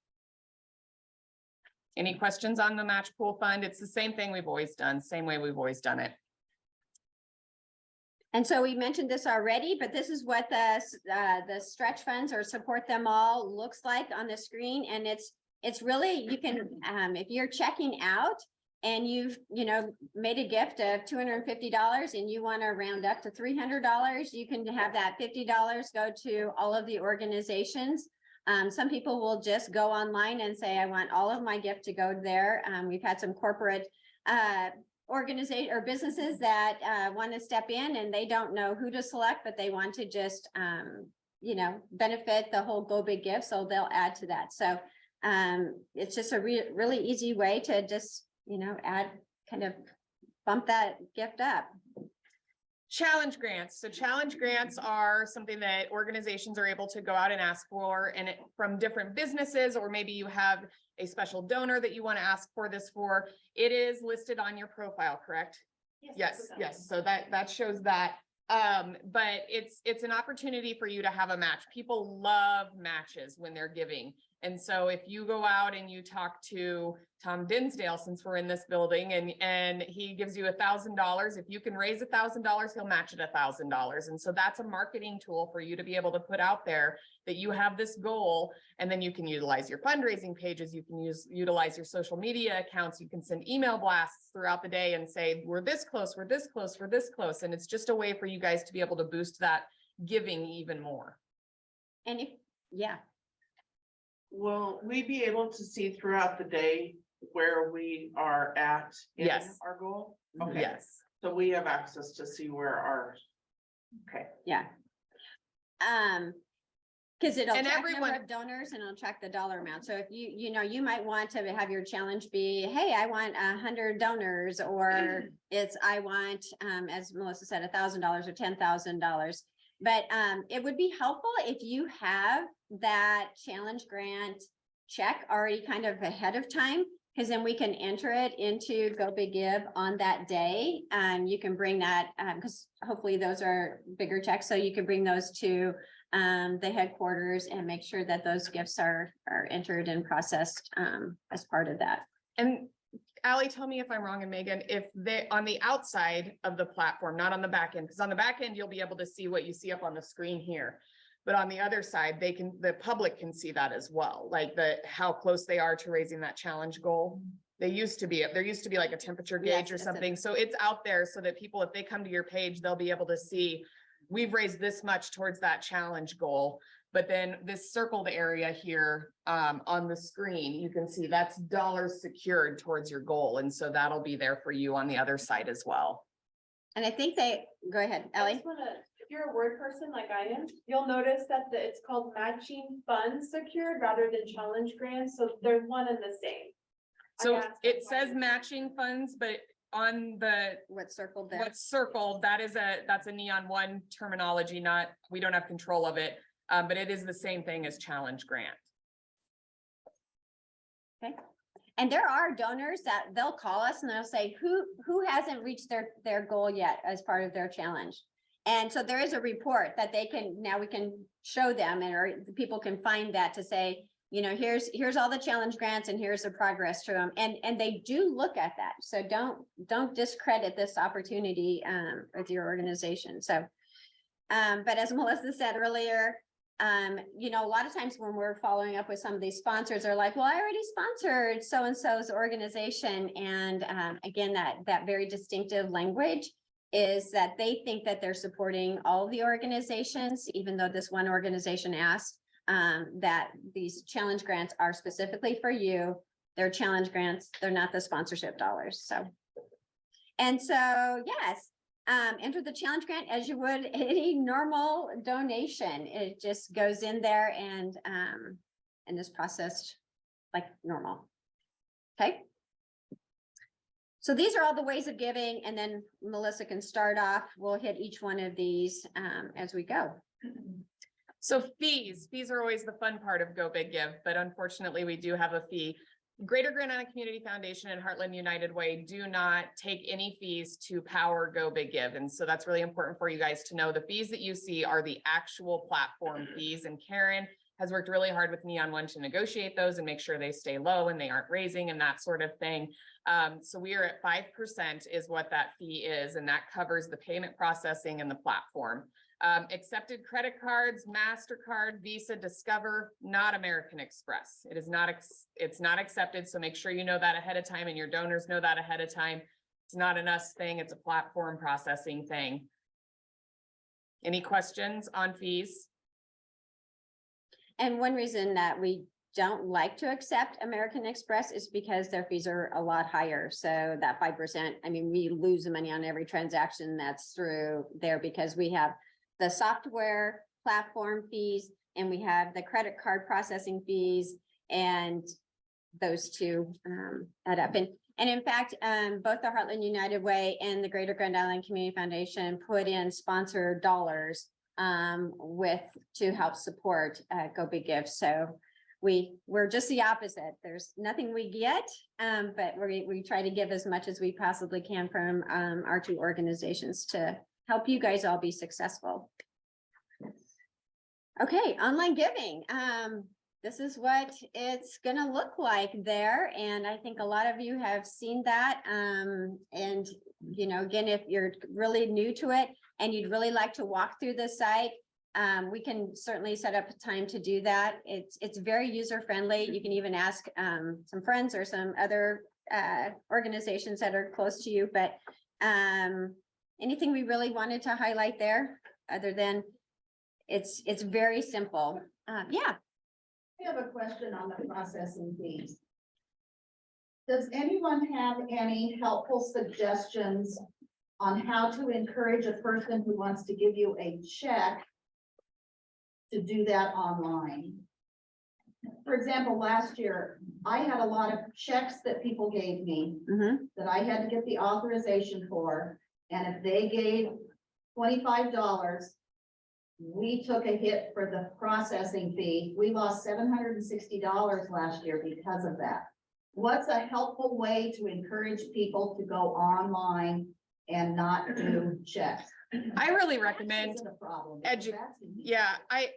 [SPEAKER 3] Any questions on the match pool fund? It's the same thing we've always done, same way we've always done it.
[SPEAKER 6] And so we mentioned this already, but this is what the stretch funds or support them all looks like on the screen. And it's really, you can, if you're checking out and you've, made a gift of $250 and you want to round up to $300, you can have that $50 go to all of the organizations. Some people will just go online and say, I want all of my gift to go there. We've had some corporate organization or businesses that want to step in and they don't know who to select, but they want to just, benefit the whole Go Big Give. So they'll add to that. So it's just a really easy way to just, add, kind of bump that gift up.
[SPEAKER 3] Challenge grants. So challenge grants are something that organizations are able to go out and ask for, and from different businesses, or maybe you have a special donor that you want to ask for this for. It is listed on your profile, correct? Yes. So that shows that. But it's an opportunity for you to have a match. People love matches when they're giving. And so if you go out and you talk to Tom Dinsdale, since we're in this building, and he gives you $1,000, if you can raise $1,000, he'll match it $1,000. And so that's a marketing tool for you to be able to put out there that you have this goal, and then you can utilize your fundraising pages. You can utilize your social media accounts. You can send email blasts throughout the day and say, we're this close, we're this close, we're this close. And it's just a way for you guys to be able to boost that giving even more.
[SPEAKER 6] And yeah.
[SPEAKER 12] Will we be able to see throughout the day where we are at in
[SPEAKER 3] Yes.
[SPEAKER 12] our goal? Okay,
[SPEAKER 3] Yes.
[SPEAKER 12] so we have access to see where our, okay.
[SPEAKER 6] Yeah. Because it'll
[SPEAKER 3] And
[SPEAKER 6] track number
[SPEAKER 3] everyone-
[SPEAKER 6] of donors and it'll track the dollar amount. So if you might want to have your challenge be, hey, I want 100 donors, or I want, as Melissa said, $1,000 or $10,000. But it would be helpful if you have that challenge grant check already kind of ahead of time, because then we can enter it into Go Big Give on that day. You can bring that, because hopefully those are bigger checks, so you can bring those to the headquarters and make sure that those gifts are entered and processed as part of that.
[SPEAKER 3] And Allie, tell me if I'm wrong, and Megan, if they, on the outside of the platform, not on the back end, because on the back end, you'll be able to see what you see up on the screen here. But on the other side, the public can see that as well, like how close they are to raising that challenge goal. There used to be like a temperature gauge
[SPEAKER 6] Yes,
[SPEAKER 3] or
[SPEAKER 6] it's
[SPEAKER 3] something. So it's out there so that people, if they come to your page, they'll be able to see, we've raised this much towards that challenge goal. But then this circled area here on the screen, you can see that's dollars secured towards your goal. And so that'll be there for you on the other side as well.
[SPEAKER 6] And I think go ahead, Ellie.
[SPEAKER 13] If you're a word person like I am, you'll notice that it's called matching funds secured rather than challenge grants. So they're one and the same.
[SPEAKER 3] So it says matching funds, but on
[SPEAKER 6] What's circled there?
[SPEAKER 3] what's circled, that's a Neon One terminology, we don't have control of it. But it is the same thing as challenge grant.
[SPEAKER 6] Okay. And there are donors that they'll call us and they'll say, who hasn't reached their goal yet as part of their challenge? And so there is a report that we can show them, or people can find that to say, here's all the challenge grants and here's the progress to them. And they do look at that. So don't discredit this opportunity with your organization. So, but as Melissa said earlier, a lot of times when we're following up with some of these sponsors are like, well, I already sponsored so-and-so's organization. And again, that very distinctive language is that they think that they're supporting all of the organizations, even though this one organization asked that these challenge grants are specifically for you. They're challenge grants. They're not the sponsorship dollars. So, And so, yes, enter the challenge grant as you would any normal donation. It just goes in there and is processed like normal. Okay. So these are all the ways of giving, and then Melissa can start off. We'll hit each one of these as we go.
[SPEAKER 3] So fees are always the fun part of Go Big Give, but unfortunately we do have a fee. Greater Grand Island Community Foundation and Heartland United Way do not take any fees to power Go Big Give. And so that's really important for you guys to know. The fees that you see are the actual platform fees, and Karen has worked really hard with Neon One to negotiate those and make sure they stay low and they aren't raising and that sort of thing. So we are at 5% is what that fee is, and that covers the payment processing and the platform. Accepted credit cards, MasterCard, Visa, Discover, not American Express. It is not, it's not accepted. So make sure you know that ahead of time and your donors know that ahead of time. It's not an us thing, it's a platform processing thing. Any questions on fees?
[SPEAKER 6] And one reason that we don't like to accept American Express is because their fees are a lot higher. So that 5%, I mean, we lose money on every transaction that's through there because we have the software platform fees and we have the credit card processing fees, and those two add up. And in fact, both the Heartland United Way and the Greater Grand Island Community Foundation put in sponsor dollars to help support Go Big Give. So we're just the opposite. There's nothing we get, but we try to give as much as we possibly can from our two organizations to help you guys all be successful. Okay, online giving. This is what it's gonna look like there. And I think a lot of you have seen that. And, you know, again, if you're really new to it and you'd really like to walk through the site, we can certainly set up a time to do that. It's very user friendly. You can even ask some friends or some other organizations that are close to you, but anything we really wanted to highlight there other than it's very simple. Yeah.
[SPEAKER 4] I have a question on the processing fees. Does anyone have any helpful suggestions on how to encourage a person who wants to give you a check to do that online? For example, last year, I had a lot of checks that people gave me that I had to get the authorization for. And if they gave $25, we took a hit for the processing fee. We lost $760 last year because of that. What's a helpful way to encourage people to go online and not do checks?
[SPEAKER 3] I really recommend
[SPEAKER 4] Isn't a problem.
[SPEAKER 3] Yeah, I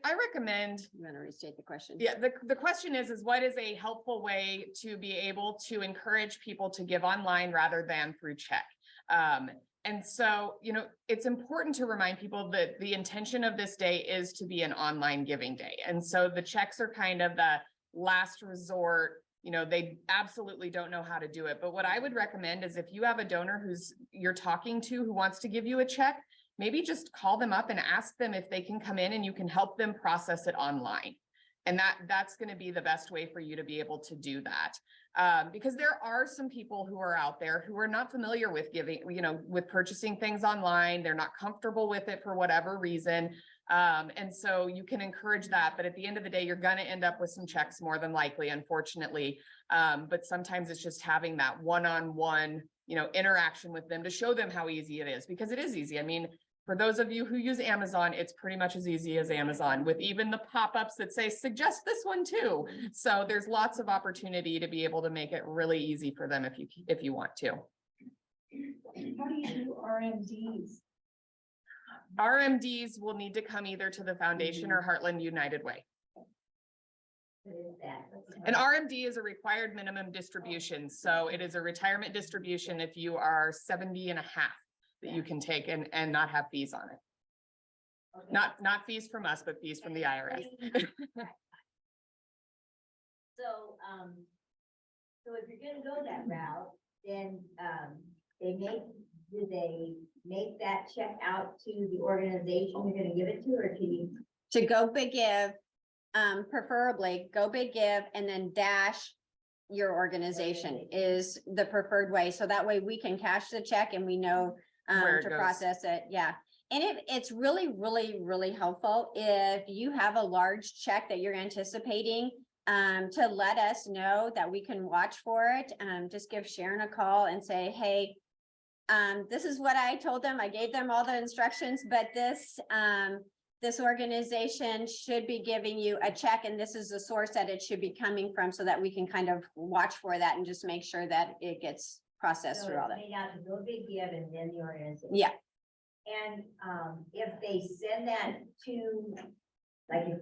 [SPEAKER 3] recommend.
[SPEAKER 6] You want to restate the question?
[SPEAKER 3] Yeah, the question is what is a helpful way to be able to encourage people to give online rather than through check? And so, you know, it's important to remind people that the intention of this day is to be an online giving day. And so the checks are kind of the last resort. You know, they absolutely don't know how to do it. But what I would recommend is if you have a donor you're talking to who wants to give you a check, maybe just call them up and ask them if they can come in and you can help them process it online. And that's going to be the best way for you to be able to do that. Because there are some people who are out there who are not familiar with giving, you know, with purchasing things online. They're not comfortable with it for whatever reason. And so you can encourage that. But at the end of the day, you're going to end up with some checks more than likely, unfortunately. But sometimes it's just having that one-on-one, you know, interaction with them to show them how easy it is, because it is easy. I mean, for those of you who use Amazon, it's pretty much as easy as Amazon, with even the pop-ups that say, suggest this one too. So there's lots of opportunity to be able to make it really easy for them if you want to.
[SPEAKER 13] How do you do RMDs?
[SPEAKER 3] RMDs will need to come either to the foundation or Heartland United Way. An RMD is a required minimum distribution. So it is a retirement distribution if you are 70 and a half that you can take and not have fees on it.
[SPEAKER 8] Okay.
[SPEAKER 3] Not fees from us, but fees from the IRS.
[SPEAKER 8] So, so if you're gonna go that route, then, do they make that check out to the organization you're gonna give it to, or can you?
[SPEAKER 6] To Go Big Give, preferably Go Big Give and then dash your organization is the preferred way. So that way we can cash the check and we know
[SPEAKER 3] Where it
[SPEAKER 6] to
[SPEAKER 3] goes.
[SPEAKER 6] process it. Yeah. And it's really, really, really helpful if you have a large check that you're anticipating, to let us know that we can watch for it. Just give Sharon a call and say, hey, this is what I told them. I gave them all the instructions, but this organization should be giving you a check and this is the source that it should be coming from so that we can kind of watch for that and just make sure that it gets processed through all that.
[SPEAKER 8] Made out to Go Big Give and then the organization.
[SPEAKER 6] Yeah.
[SPEAKER 8] And if they send that to, like, if,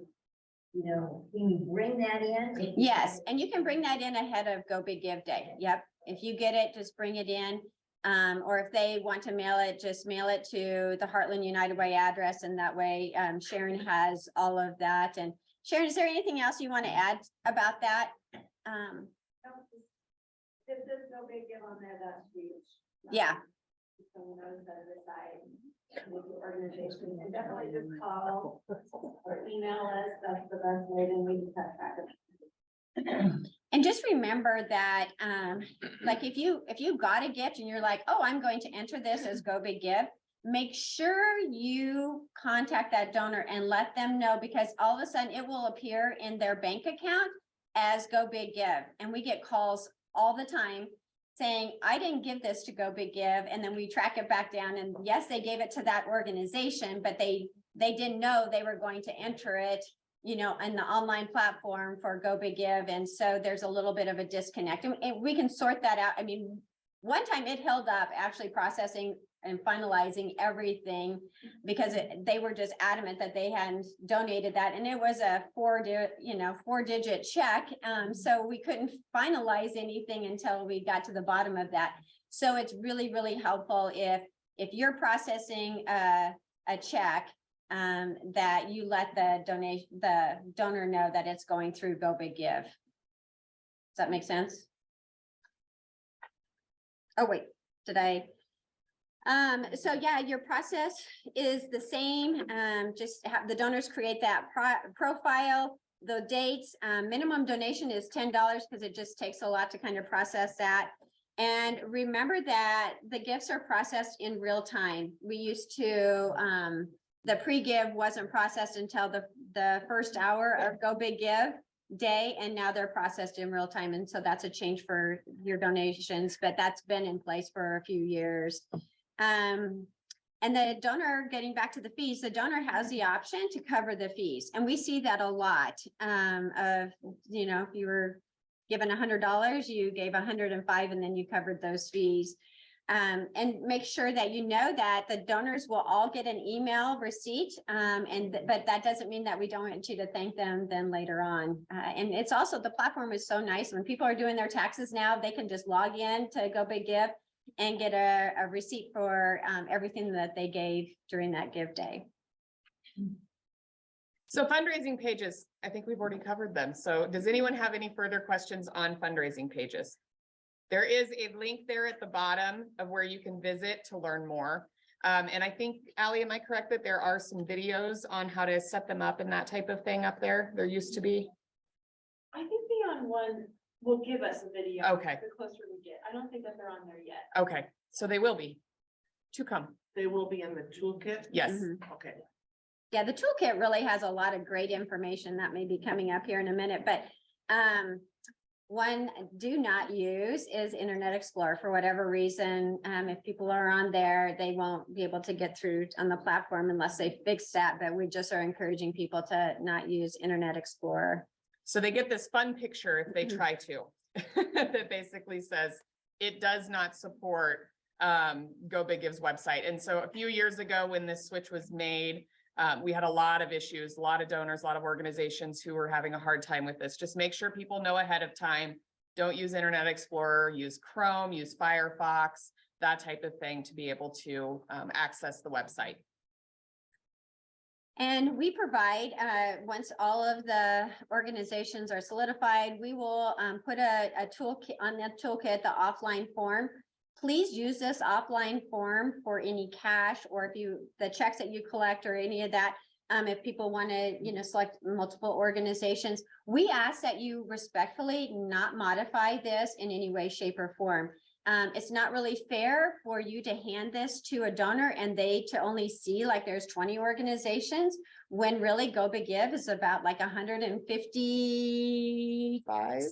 [SPEAKER 8] you know, can you bring that in?
[SPEAKER 6] Yes, and you can bring that in ahead of Go Big Give Day. Yep. If you get it, just bring it in. Or if they want to mail it, just mail it to the Heartland United Way address. And that way Sharon has all of that. And Sharon, is there anything else you want to add about that?
[SPEAKER 8] If there's no big give on there, that's huge.
[SPEAKER 6] Yeah.
[SPEAKER 8] Someone knows that aside with the organization, and definitely just call or email us, that's the best way, then we can cut track of it.
[SPEAKER 6] And just remember that, like if you got a gift and you're like, oh, I'm going to enter this as Go Big Give, make sure you contact that donor and let them know, because all of a sudden it will appear in their bank account as Go Big Give. And we get calls all the time saying, I didn't give this to Go Big Give. And then we track it back down and yes, they gave it to that organization, but they didn't know they were going to enter it, you know, in the online platform for Go Big Give. And so there's a little bit of a disconnect and we can sort that out. I mean, one time it held up actually processing and finalizing everything because they were just adamant that they hadn't donated that. And it was a 4-digit check. So we couldn't finalize anything until we got to the bottom of that. So it's really, really helpful if you're processing a check, that you let the donor know that it's going through Go Big Give. Does that make sense? Oh, wait, did I? So yeah, your process is the same. Just have the donors create that profile, the dates, minimum donation is $10 because it just takes a lot to kind of process that. And remember that the gifts are processed in real time. We used to, the pre-give wasn't processed until the first hour of Go Big Give Day, and now they're processed in real time. And so that's a change for your donations, but that's been in place for a few years. And the donor, getting back to the fees, the donor has the option to cover the fees. And we see that a lot of, you know, if you were given $100, you gave 105 and then you covered those fees. And make sure that you know that the donors will all get an email receipt. But that doesn't mean that we don't want you to thank them then later on. And it's also, the platform is so nice. When people are doing their taxes now, they can just log in to Go Big Give and get a receipt for everything that they gave during that give day.
[SPEAKER 3] So fundraising pages, I think we've already covered them. So does anyone have any further questions on fundraising pages? There is a link there at the bottom of where you can visit to learn more. And I think, Allie, am I correct that there are some videos on how to set them up and that type of thing up there? There used to be.
[SPEAKER 13] I think Beyond One will give us a video.
[SPEAKER 3] Okay.
[SPEAKER 13] The closer we get. I don't think that they're on there yet.
[SPEAKER 3] Okay, so they will be to come.
[SPEAKER 12] They will be in the toolkit?
[SPEAKER 3] Yes.
[SPEAKER 6] Mhm.
[SPEAKER 12] Okay.
[SPEAKER 6] Yeah, the toolkit really has a lot of great information that may be coming up here in a minute, but one do not use is Internet Explorer for whatever reason. If people are on there, they won't be able to get through on the platform unless they fix that, but we just are encouraging people to not use Internet Explorer.
[SPEAKER 3] So they get this fun picture if they try to, that basically says it does not support Go Big Give's website. And so a few years ago when this switch was made, we had a lot of issues, a lot of donors, a lot of organizations who were having a hard time with this. Just make sure people know ahead of time. Don't use Internet Explorer, use Chrome, use Firefox, that type of thing to be able to access the website.
[SPEAKER 6] And we provide, once all of the organizations are solidified, we will put a toolkit on that toolkit, the offline form. Please use this offline form for any cash or if the checks that you collect or any of that. If people want to, select multiple organizations, we ask that you respectfully not modify this in any way, shape, or form. It's not really fair for you to hand this to a donor and they to only see like there's 20 organizations, when really Go Big Give is about like 155,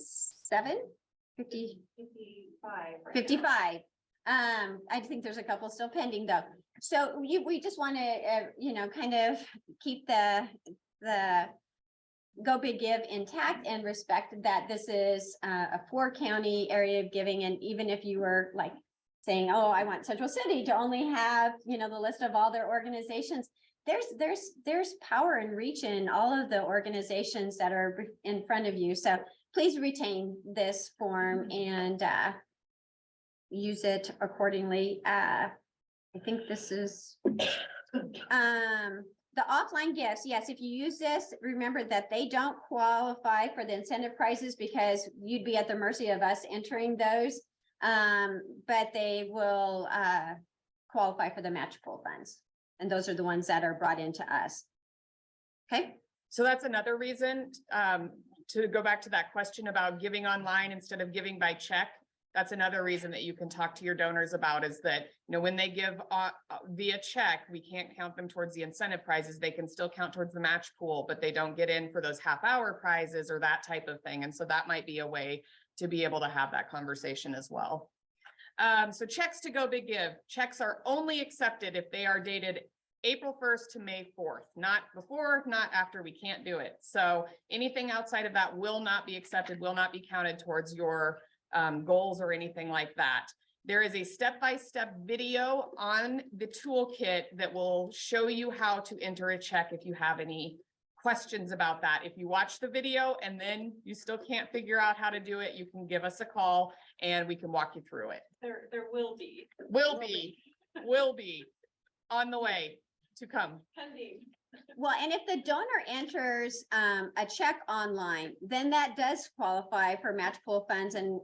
[SPEAKER 6] 55. I think there's a couple still pending though. So we just want to, kind of keep the Go Big Give intact and respect that this is a 4-county area of giving. And even if you were like saying, oh, I want Central City to only have, the list of all their organizations, there's power and reach in all of the organizations that are in front of you. So please retain this form and use it accordingly. I think this is the offline gifts. Yes, if you use this, remember that they don't qualify for the incentive prizes because you'd be at the mercy of us entering those. But they will qualify for the match pool funds. And those are the ones that are brought into us. Okay.
[SPEAKER 3] So that's another reason to go back to that question about giving online instead of giving by check. That's another reason that you can talk to your donors about is that, when they give via check, we can't count them towards the incentive prizes. They can still count towards the match pool, but they don't get in for those half-hour prizes or that type of thing. And so that might be a way to be able to have that conversation as well. So checks to Go Big Give. Checks are only accepted if they are dated April 1st to May 4th, not before, not after. We can't do it. So anything outside of that will not be accepted, will not be counted towards your goals or anything like that. There is a step-by-step video on the toolkit that will show you how to enter a check if you have any questions about that. If you watch the video and then you still can't figure out how to do it, you can give us a call and we can walk you through it.
[SPEAKER 13] There will be.
[SPEAKER 3] Will be on the way to come.
[SPEAKER 13] Pending.
[SPEAKER 6] Well, and if the donor enters a check online, then that does qualify for match pool funds and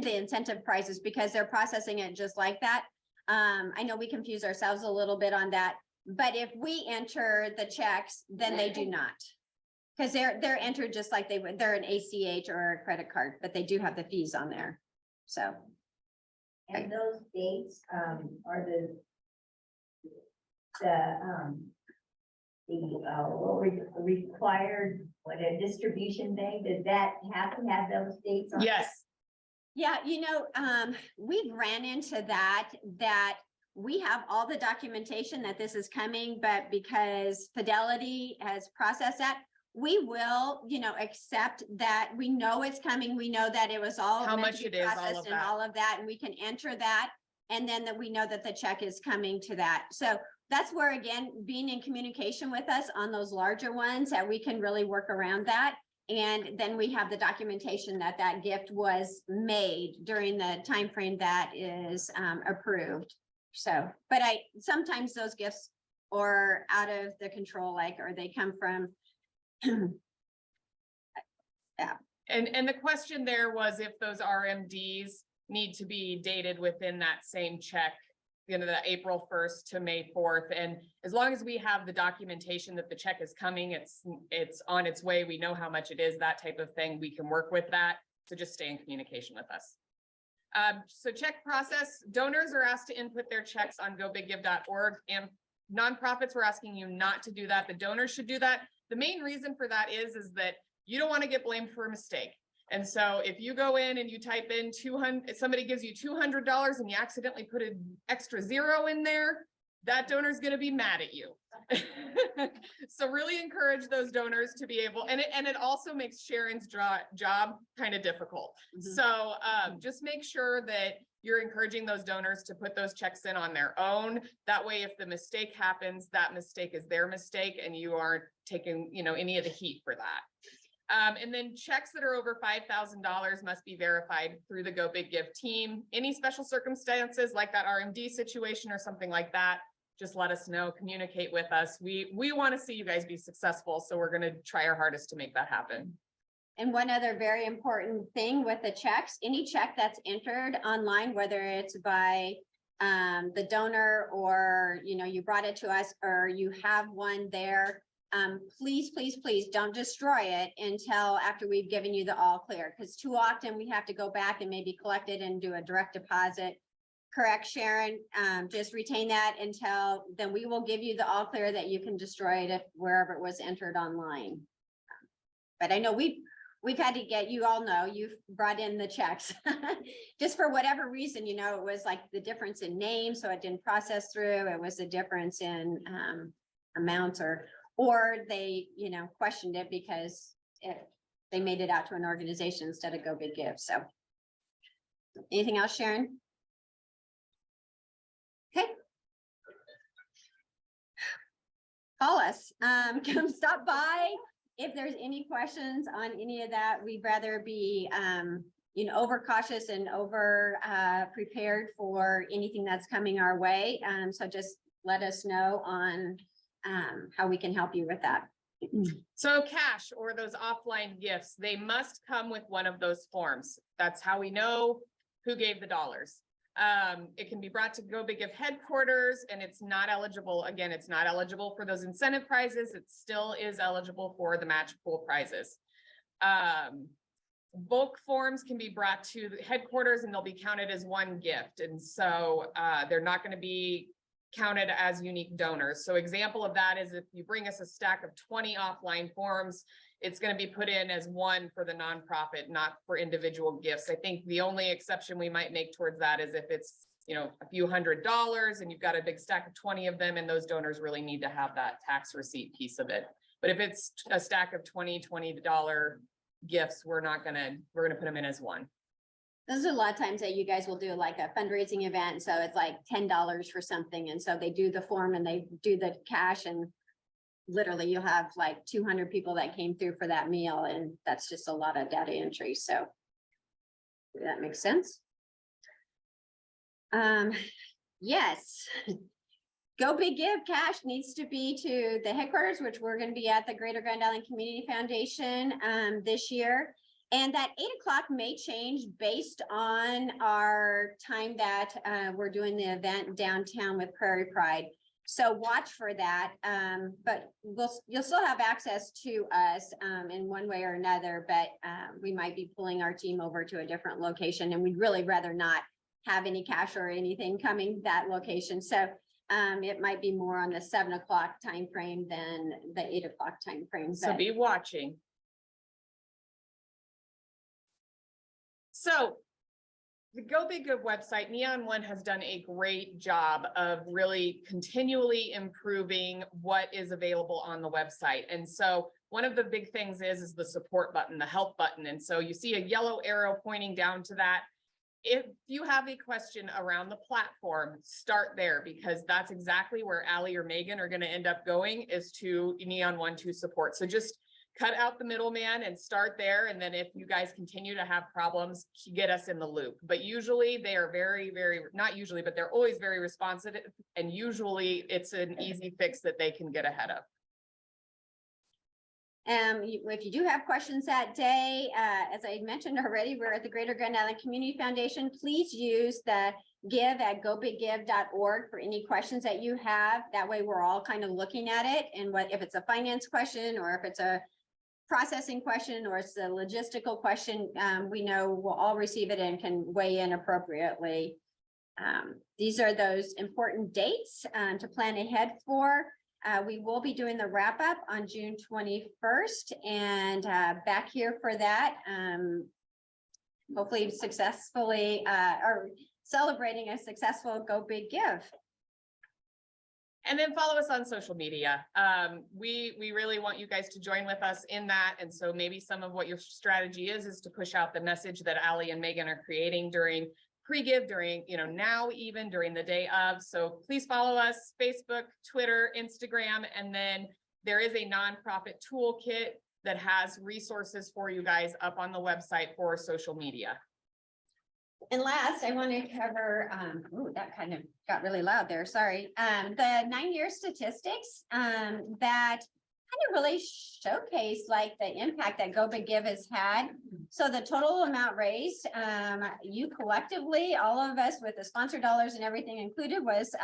[SPEAKER 6] the incentive prizes because they're processing it just like that. I know we confuse ourselves a little bit on that, but if we enter the checks, then they do not. Because they're entered just like they're an ACH or a credit card, but they do have the fees on there. So.
[SPEAKER 8] And those dates, are the required, a distribution thing, does that have to have those dates on?
[SPEAKER 3] Yes.
[SPEAKER 6] Yeah, we've ran into that we have all the documentation that this is coming, but because Fidelity has processed that, we will, accept that we know it's coming. We know that it was all
[SPEAKER 3] How
[SPEAKER 6] meant
[SPEAKER 3] much
[SPEAKER 6] to be
[SPEAKER 3] it is, all
[SPEAKER 6] processed
[SPEAKER 3] of
[SPEAKER 6] and
[SPEAKER 3] that.
[SPEAKER 6] all of that, and we can enter that. And then that we know that the check is coming to that. So that's where, again, being in communication with us on those larger ones, that we can really work around that. And then we have the documentation that that gift was made during the time frame that is approved. So, but sometimes those gifts are out of the control, or they come from. Yeah.
[SPEAKER 3] And the question there was if those RMDs need to be dated within that same check, the April 1st to May 4th. And as long as we have the documentation that the check is coming, it's on its way, we know how much it is, that type of thing, we can work with that. So just stay in communication with us. So check process, donors are asked to input their checks on gobiggive.org, and nonprofits, we're asking you not to do that. The donors should do that. The main reason for that is that you don't want to get blamed for a mistake. And so if you go in and you type in 200, somebody gives you $200 and you accidentally put an extra zero in there, that donor is going to be mad at you. So really encourage those donors to be able, and it also makes Sharon's job kind of difficult.
[SPEAKER 6] Mhm.
[SPEAKER 3] So just make sure that you're encouraging those donors to put those checks in on their own. That way, if the mistake happens, that mistake is their mistake and you aren't taking, any of the heat for that. And then checks that are over $5,000 must be verified through the Go Big Give team. Any special circumstances like that RMD situation or something like that, just let us know, communicate with us. We want to see you guys be successful. So we're going to try our hardest to make that happen.
[SPEAKER 6] And one other very important thing with the checks, any check that's entered online, whether it's by the donor or, you brought it to us or you have one there, please, please, please don't destroy it until after we've given you the all clear, because too often we have to go back and maybe collect it and do a direct deposit. Correct, Sharon? Just retain that until, then we will give you the all clear that you can destroy it if wherever it was entered online. But I know we've had to get, you all know, you've brought in the checks. Just for whatever reason, you know, it was like the difference in name, so it didn't process through. It was a difference in amounts or they, you know, questioned it because they made it out to an organization instead of Go Big Give. So anything else, Sharon? Okay. Call us, come stop by. If there's any questions on any of that, we'd rather be, you know, overcautious and over prepared for anything that's coming our way. So just let us know on how we can help you with that.
[SPEAKER 3] So cash or those offline gifts, they must come with one of those forms. That's how we know who gave the dollars. It can be brought to Go Big Give headquarters and it's not eligible. Again, it's not eligible for those incentive prizes. It still is eligible for the match pool prizes. Bulk forms can be brought to the headquarters and they'll be counted as one gift. And so they're not going to be counted as unique donors. So example of that is if you bring us a stack of 20 offline forms, it's going to be put in as one for the nonprofit, not for individual gifts. I think the only exception we might make towards that is if it's, you know, a few $100s and you've got a big stack of 20 of them and those donors really need to have that tax receipt piece of it. But if it's a stack of $20 gifts, we're going to put them in as one.
[SPEAKER 6] Those are a lot of times that you guys will do like a fundraising event. So it's like $10 for something. And so they do the form and they do the cash and literally you'll have like 200 people that came through for that meal. And that's just a lot of data entry. So that makes sense. Yes. Go Big Give cash needs to be to the headquarters, which we're going to be at the Greater Grand Island Community Foundation this year. And that 8 o'clock may change based on our time that we're doing the event downtown with Prairie Pride. So watch for that. But you'll still have access to us in one way or another, but we might be pulling our team over to a different location and we'd really rather not have any cash or anything coming that location. So it might be more on the 7 o'clock time frame than the 8 o'clock time frame.
[SPEAKER 3] So be watching. So the Go Big Give website, Neon One has done a great job of really continually improving what is available on the website. And so one of the big things is the support button, the help button. And so you see a yellow arrow pointing down to that. If you have a question around the platform, start there because that's exactly where Allie or Megan are going to end up going is to Neon One to support. So just cut out the middleman and start there. And then if you guys continue to have problems, get us in the loop. But usually they are not usually, but they're always very responsive. And usually it's an easy fix that they can get ahead of.
[SPEAKER 6] If you do have questions that day, as I mentioned already, we're at the Greater Grand Island Community Foundation. Please use the give@gobiggive.org for any questions that you have. That way we're all kind of looking at it and if it's a finance question or if it's a processing question or it's a logistical question, we know we'll all receive it and can weigh in appropriately. These are those important dates to plan ahead for. We will be doing the wrap up on June 21st and back here for that. Hopefully successfully or celebrating a successful Go Big Give.
[SPEAKER 3] And then follow us on social media. We really want you guys to join with us in that. And so maybe some of what your strategy is to push out the message that Allie and Megan are creating during pre-give, during, now even during the day of. So please follow us, Facebook, Twitter, Instagram, and then there is a nonprofit toolkit that has resources for you guys up on the website for social media.
[SPEAKER 6] And last, I want to cover, that kind of got really loud there, sorry. The 9-year statistics that kind of really showcase like the impact that Go Big Give has had. So the total amount raised, you collectively, all of us with the sponsor dollars and everything included was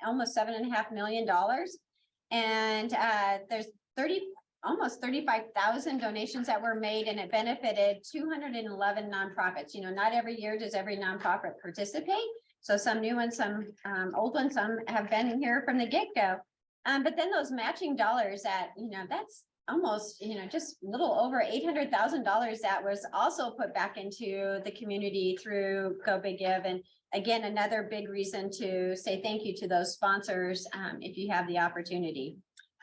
[SPEAKER 6] almost $7.5 million. And there's almost 35,000 donations that were made, and it benefited 211 nonprofits. You know, not every year does every nonprofit participate. So some new ones, some old ones, some have been here from the get-go. But then those matching dollars that, you know, that's almost, you know, just a little over $800,000 that was also put back into the community through Go Big Give. And again, another big reason to say thank you to those sponsors if you have the opportunity.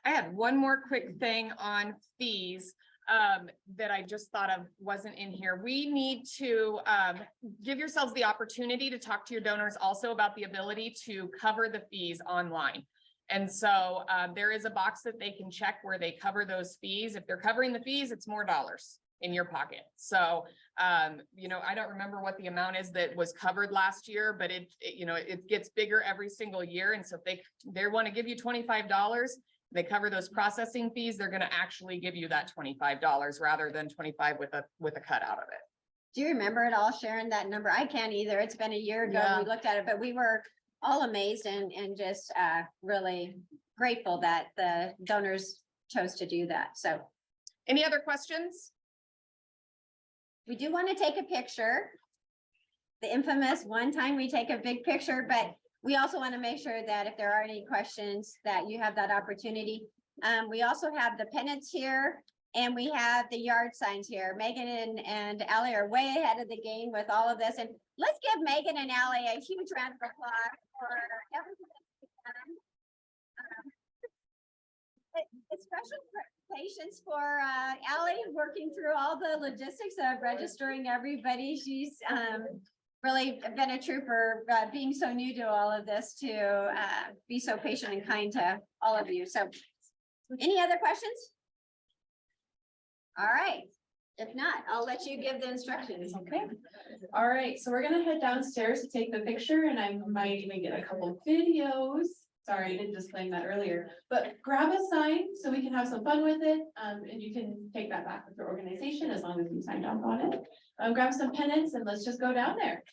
[SPEAKER 3] I had one more quick thing on fees that I just thought of wasn't in here. We need to give yourselves the opportunity to talk to your donors also about the ability to cover the fees online. And so there is a box that they can check where they cover those fees. If they're covering the fees, it's more dollars in your pocket. So, you know, I don't remember what the amount is that was covered last year, but you know, it gets bigger every single year. And so if they want to give you $25, they cover those processing fees, they're going to actually give you that $25 rather than 25 with a cut out of it.
[SPEAKER 6] Do you remember it all, Sharon, that number? I can't either. It's been a year ago.
[SPEAKER 3] Yeah.
[SPEAKER 6] We looked at it, but we were all amazed and just really grateful that the donors chose to do that. So
[SPEAKER 3] Any other questions?
[SPEAKER 6] we do want to take a picture. The infamous one time we take a big picture, but we also want to make sure that if there are any questions that you have that opportunity. We also have the pennants here and we have the yard signs here. Megan and Allie are way ahead of the game with all of this. And let's give Megan and Allie a huge round of applause for everything that's done. Special patience for Allie working through all the logistics of registering everybody. She's really been a trooper, being so new to all of this, to be so patient and kind to all of you. So any other questions? All right. If not, I'll let you give the instructions.
[SPEAKER 1] Okay. All right, so we're gonna head downstairs to take the picture and I might even get a couple videos. Sorry, I didn't disclaim that earlier, but grab a sign so we can have some fun with it. And you can take that back with your organization as long as you signed off on it. Grab some pennants and let's just go down there.